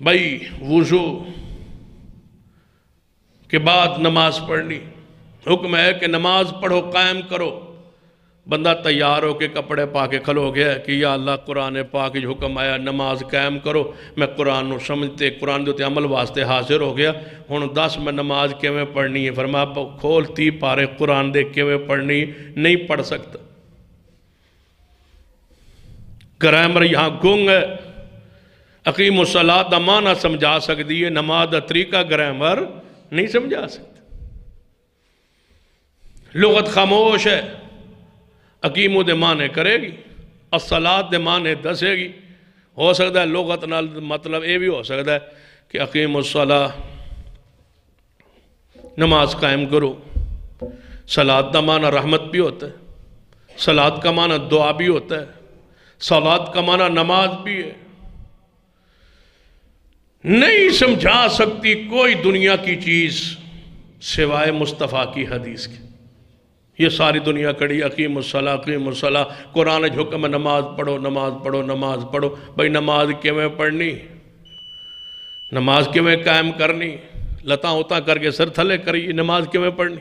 بھائی وضو کے بعد نماز پڑھنی، حکم ہے کہ نماز پڑھو، قائم کرو۔ بندہ تیار ہو کے کپڑے پا کے کھلو گیا کہ یا اللہ قرآن پاک جو حکم آیا نماز قائم کرو، میں قرآن نو سمجھتے قرآن دے عمل واسطے حاضر ہو گیا، ہن دس میں نماز کیویں پڑھنی ہے؟ فرمایا کھول 30 پارے قرآن دے کیویں پڑھنی، نہیں پڑھ سکتا۔ گرامر یہاں گنگ ہے، اقیم الصلاۃ دا معنی سمجھا سکتی ہے، نماز دا طریقہ گرامر نہیں سمجھا سکتا۔ لغت خاموش ہے، اقیمو دے معنی کرے گی، الصلاۃ دے معنی دسے گی۔ ہو سکتا ہے لغت نال مطلب یہ بھی ہو سکتا ہے کہ اقیم الصلاۃ نماز قائم کرو۔ صلاۃ دا معنی رحمت بھی ہوتا ہے، صلاۃ کا معنی دعا بھی ہوتا ہے، صلاۃ کا معنی نماز بھی ہے۔ نہیں سمجھا سکتی کوئی دنیا کی چیز سوائے مصطفیٰ کی حدیث کے۔ یہ ساری دنیا کڑی اقیم الصلاۃ اقیم الصلاۃ، قرآن حکم نماز پڑھو نماز پڑھو نماز پڑھو۔ بھائی نماز کیویں پڑھنی، نماز کیویں قائم کرنی؟ لتاں ہوتا کر کے سر تھلے کری، نماز کیویں پڑھنی؟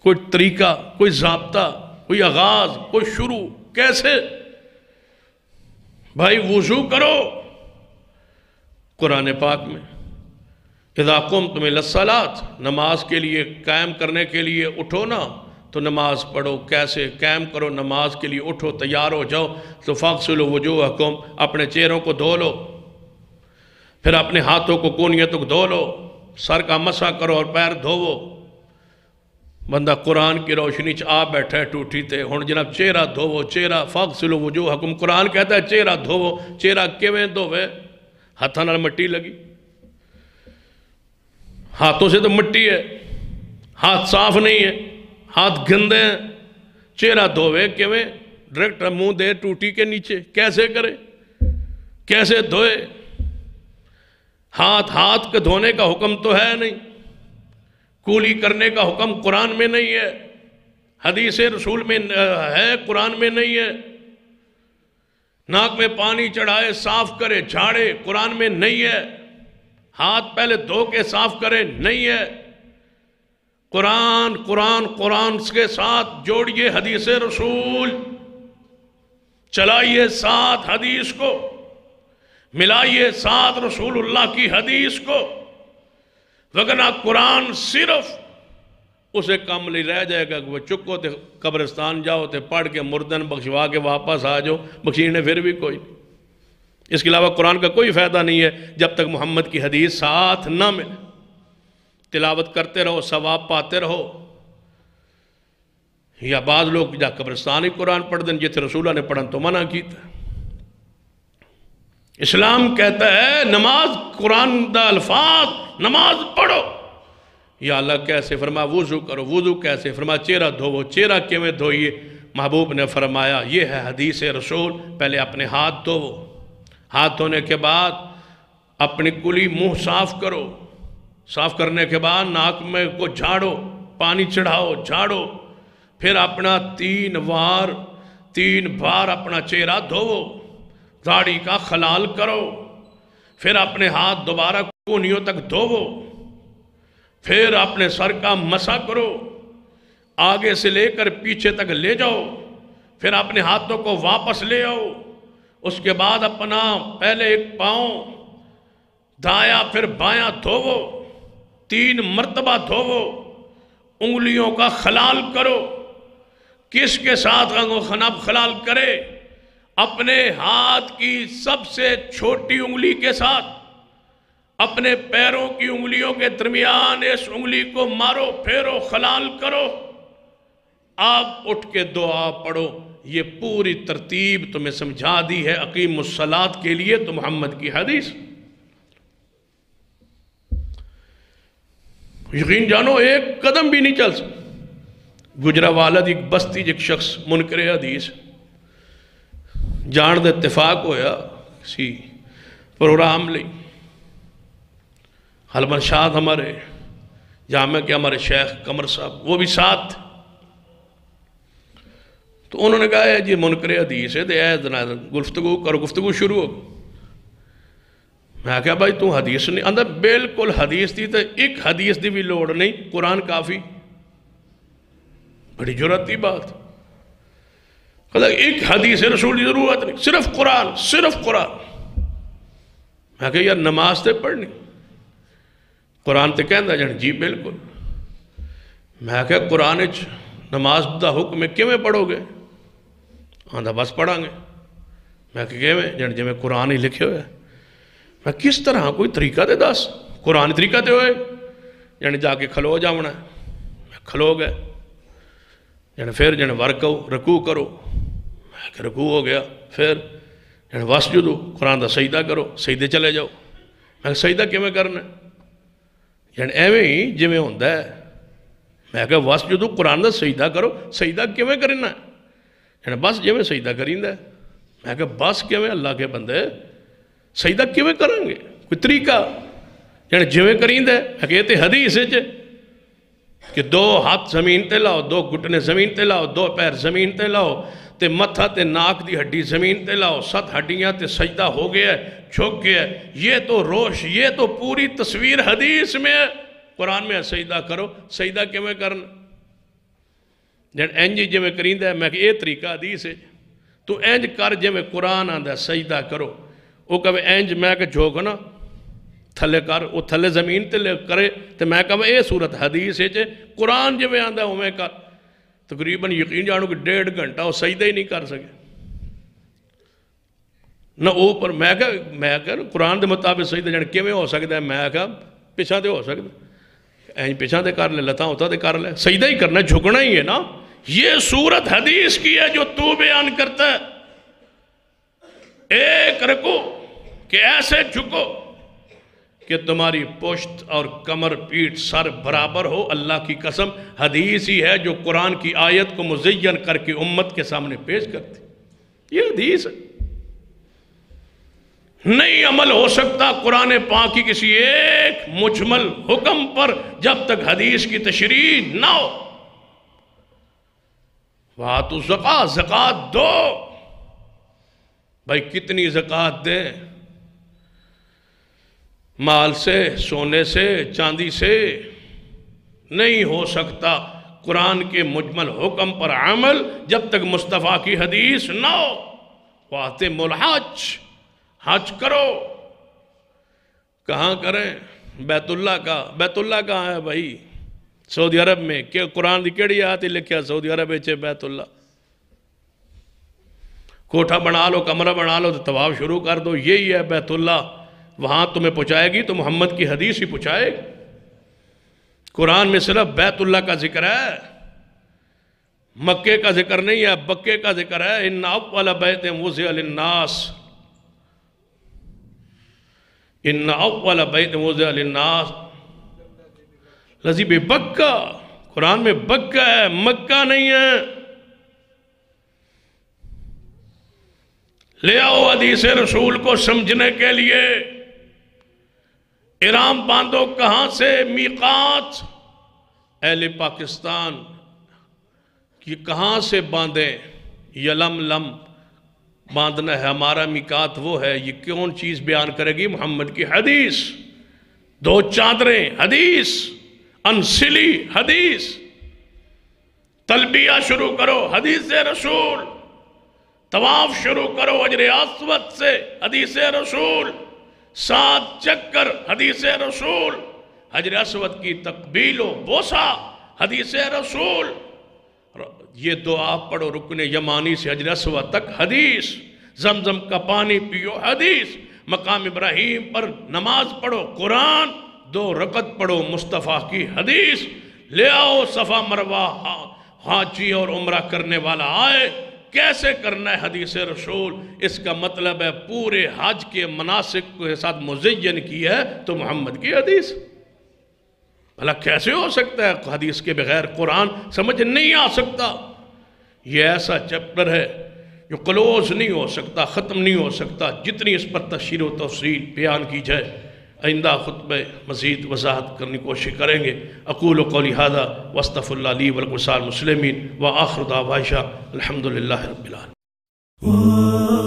کوئی طریقہ، کوئی ضابطہ، کوئی آغاز، کوئی شروع، کیسے؟ بھائی وضو کرو، قرآن پاک میں اذا قمتم الی الصلاۃ، نماز کے لیے قائم کرنے کے لیے اٹھو نا تو نماز پڑھو۔ کیسے قائم کرو؟ نماز کے لیے اٹھو، تیار ہو جاؤ تو فاغسلوا وجوہکم، اپنے چہروں کو دھو لو، پھر اپنے ہاتھوں کو کونیوں تک دھو لو، سر کا مسح کرو اور پیر دھوو۔ بندہ قرآن کی روشنی آ بیٹھا ہے ٹوٹی تے، ہن جناب چہرہ دھوو، چہرہ فاغسلوا وجوہکم، قرآن کہتا ہے چہرہ دھوو۔ چہرہ کیویں دھوے؟ ہاتھاں نال مٹی لگی، ہاتھوں سے تو مٹی ہے، ہاتھ صاف نہیں ہے، ہاتھ گندے ہیں، چہرہ دھوے کیویں؟ ڈائریکٹ منہ دے ٹوٹی کے نیچے، کیسے کرے؟ کیسے دھوئے؟ ہاتھ کے دھونے کا حکم تو ہے نہیں، کولی کرنے کا حکم قرآن میں نہیں ہے، حدیث رسول میں ہے، قرآن میں نہیں ہے۔ ناک میں پانی چڑھائے صاف کرے جھاڑے، قرآن میں نہیں ہے۔ ہاتھ پہلے دھو کے صاف کرے، نہیں ہے۔ قرآن کے ساتھ جوڑیے حدیث رسول، چلائیے ساتھ حدیث کو، ملائیے ساتھ رسول اللہ کی حدیث کو، وگرنہ قرآن صرف اسے کم نہیں رہ جائے گا کہ وہ چکو تے قبرستان جاؤ تے پڑھ کے مردن بخشوا کے واپس آ جاؤ، بخشینے پھر بھی کوئی نہیں۔ اس کے علاوہ قرآن کا کوئی فائدہ نہیں ہے جب تک محمد کی حدیث ساتھ نہ ملے۔ تلاوت کرتے رہو، ثواب پاتے رہو، یا بعض لوگ جا قبرستان ہی قرآن پڑھ دیں جیسے رسول اللہ نے پڑھن تو منع کیتا۔ اسلام کہتا ہے نماز قرآن دا الفاظ، نماز پڑھو۔ یا اللہ کیسے؟ فرمایا وضو کرو، وضو کیسے؟ فرمایا چہرہ دھوو، چہرہ کیویں دھوئیے؟ محبوب نے فرمایا یہ ہے حدیث رسول، پہلے اپنے ہاتھ دھوو، ہاتھ دھونے کے بعد اپنی کلی منہ صاف کرو، صاف کرنے کے بعد ناک میں کو جھاڑو، پانی چڑھاؤ، جھاڑو، پھر اپنا 3 بار اپنا چہرہ دھوو، داڑھی کا خلال کرو، پھر اپنے ہاتھ دوبارہ کونیوں تک دھوو، پھر اپنے سر کا مسح کرو، آگے سے لے کر پیچھے تک لے جاؤ، پھر اپنے ہاتھوں کو واپس لے آؤ، اس کے بعد اپنا پہلے ایک پاؤں دایاں پھر بایاں دھوو، 3 مرتبہ دھوو، انگلیوں کا خلال کرو۔ کس کے ساتھ خلال کرے؟ اپنے ہاتھ کی سب سے چھوٹی انگلی کے ساتھ، اپنے پیروں کی انگلیوں کے درمیان اس انگلی کو مارو، پھیرو، خلال کرو، آپ اٹھ کے دعا پڑھو۔ یہ پوری ترتیب تمہیں سمجھا دی ہے اقیم الصلاۃ کے لیے تو محمد کی حدیث۔ یقین جانو ایک قدم بھی نہیں چل سکتا۔ گجرا والد ایک بستی ایک شخص منکر حدیث جان دے اتفاق ہویا کسی پروگرام لئی، حلمن شاہ ہمارے جامعہ کے ہمارے شیخ قمر صاحب وہ بھی ساتھ، تو انہوں نے کہا ہے جی منکر حدیث ہے، گفتگو کرو، گفتگو شروع ہو۔ میں کہا بھائی تو حدیث نہیں اندر بالکل حدیث تھی تو ایک حدیث دی بھی لوڑ نہیں قرآن کافی بڑی جرات کی بات کہا ایک حدیث رسول کی ضرورت نہیں صرف قرآن میں کہا یار نماز تے پڑھنی قرآن تے کہندہ جان جی بالکل میں کہا قرآن نماز دا حکم کیویں پڑھو گے آندھا بس پڑھاں گے میں کہا کیویں جان جی میں قرآن ہی لکھے ہوئے میں کس طرح کوئی طریقہ دے دس قرآن طریقہ دے ہوئے یعنی جا کے کھلو جاؤنا ہے میں کھلو گئے یعنی پھر جن رکوع کرو میں کہ رکوع ہو گیا پھر یعنی واسجدو قرآن دا سجدہ کرو سجدے چلے جاؤ میں کہ سجدہ کیویں کرنا ہے یعنی ایویں ہی جویں ہوندا ہے میں کہ واسجدو قرآن دا سجدہ کرو سجدہ کیویں کرنا ہے یعنی بس جویں سجدہ کریندا ہے میں کہ بس کیویں اللہ کے بندے سجدہ کیویں کریں گے کوئی طریقہ یعنی جویں کریندا ہے میں کہ یہ تے حدیث ہے کہ 2 ہاتھ زمین تے لاؤ 2 گھٹنے زمین تے لاؤ 2 پیر زمین تے لاؤ تے متھا تے ناک دی ہڈی زمین تے لاؤ 7 ہڈیاں تے سجدہ ہو گیا ہے جھک گیا ہے یہ تو روش یہ تو پوری تصویر حدیث میں ہے قرآن میں سجدہ کرو سجدہ کیویں کرنا جن اینج جویں کریندا ہے میں کہ یہ طریقہ حدیث ہے تو اینج کر جویں قرآن آندا سجدہ کرو وہ کہے اینج میں کہ جھوک نا تھلے کر وہ تھلے زمین تے لے کرے تو میں کہا اے صورت حدیث ہے قرآن جو میں آندھا ہوں میں کہا تقریباً یقین جانو کہ 1.5 گھنٹہ وہ سجدہ ہی نہیں کر سکے نہ اوپر میں کہا قرآن دے مطابق سجدہ جانے کیویں ہو سکتا ہے میں کہا پیچھا دے ہو سکتا ہے پیچھا دے کر لے لتا ہوتا دے کر لے سجدہ ہی کرنا جھکنا ہی ہے نا یہ صورت حدیث کی ہے جو تو بیان کرتا ہے ایک رکو کہ ایسے جھکو کہ تمہاری پشت اور کمر پیٹھ سر برابر ہو اللہ کی قسم حدیث ہی ہے جو قرآن کی آیت کو مزین کر کے امت کے سامنے پیش کرتی یہ حدیث ہے نہیں عمل ہو سکتا قرآن پاک کی کسی ایک مجمل حکم پر جب تک حدیث کی تشریح نہ ہو وَآتُوا الزَّکَاۃَ زکوٰۃ دو بھائی کتنی زکوٰۃ دیں مال سے سونے سے چاندی سے نہیں ہو سکتا قرآن کے مجمل حکم پر عمل جب تک مصطفیٰ کی حدیث نہ ہو وَأَتِمُّ الْحَجَّ حج کرو کہاں کریں بیت اللہ کہاں ہے بھائی سعودی عرب میں کہ قرآن دی کیڑی آتی لکھیا سعودی عرب میں بیت اللہ کوٹھا بنا لو کمرہ بنا لو تو طواف شروع کر دو یہی ہے بیت اللہ وہاں تمہیں پہنچائے گی تو محمد کی حدیث ہی پہنچائے گی قرآن میں صرف بیت اللہ کا ذکر ہے مکے کا ذکر نہیں ہے بکے کا ذکر ہے ان اول بیت وضع للناس ان اول بیت وضع للناس لذی بے بکہ قرآن میں بکہ ہے مکہ نہیں ہے لے آؤ حدیث رسول کو سمجھنے کے لیے احرام باندھو کہاں سے میقات اہل پاکستان یہ کہاں سے باندھیں یلملم باندھنا ہے ہمارا میقات وہ ہے یہ کون چیز بیان کرے گی محمد کی حدیث 2 چادریں حدیث انسلی حدیث تلبیہ شروع کرو حدیث رسول طواف شروع کرو حجر اسود سے حدیث رسول 7 چکر حدیث رسول حجر اسود کی تقبیل و بوسہ حدیث رسول یہ دعا پڑھو رکن یمانی سے حجر اسود تک حدیث زمزم کا پانی پیو حدیث مقام ابراہیم پر نماز پڑھو قرآن 2 رکعت پڑھو مصطفیٰ کی حدیث لے آؤ صفا مروہ حاجی اور عمرہ کرنے والا آئے کیسے کرنا ہے حدیث رسول اس کا مطلب ہے پورے حج کے مناسک کے ساتھ مزین کی ہے تو محمد کی حدیث بھلا کیسے ہو سکتا ہے حدیث کے بغیر قرآن سمجھ نہیں آ سکتا یہ ایسا چیپٹر ہے جو کلوز نہیں ہو سکتا ختم نہیں ہو سکتا جتنی اس پر تشریح و تفصیل بیان کی جائے آئندہ خطبہ مزید وضاحت کرنے کی کوشش کریں گے اقول قولی ھذا واستغفر اللہ لی ولکم ولسائر المسلمین وآخر دعوانا الحمدللہ رب العالمین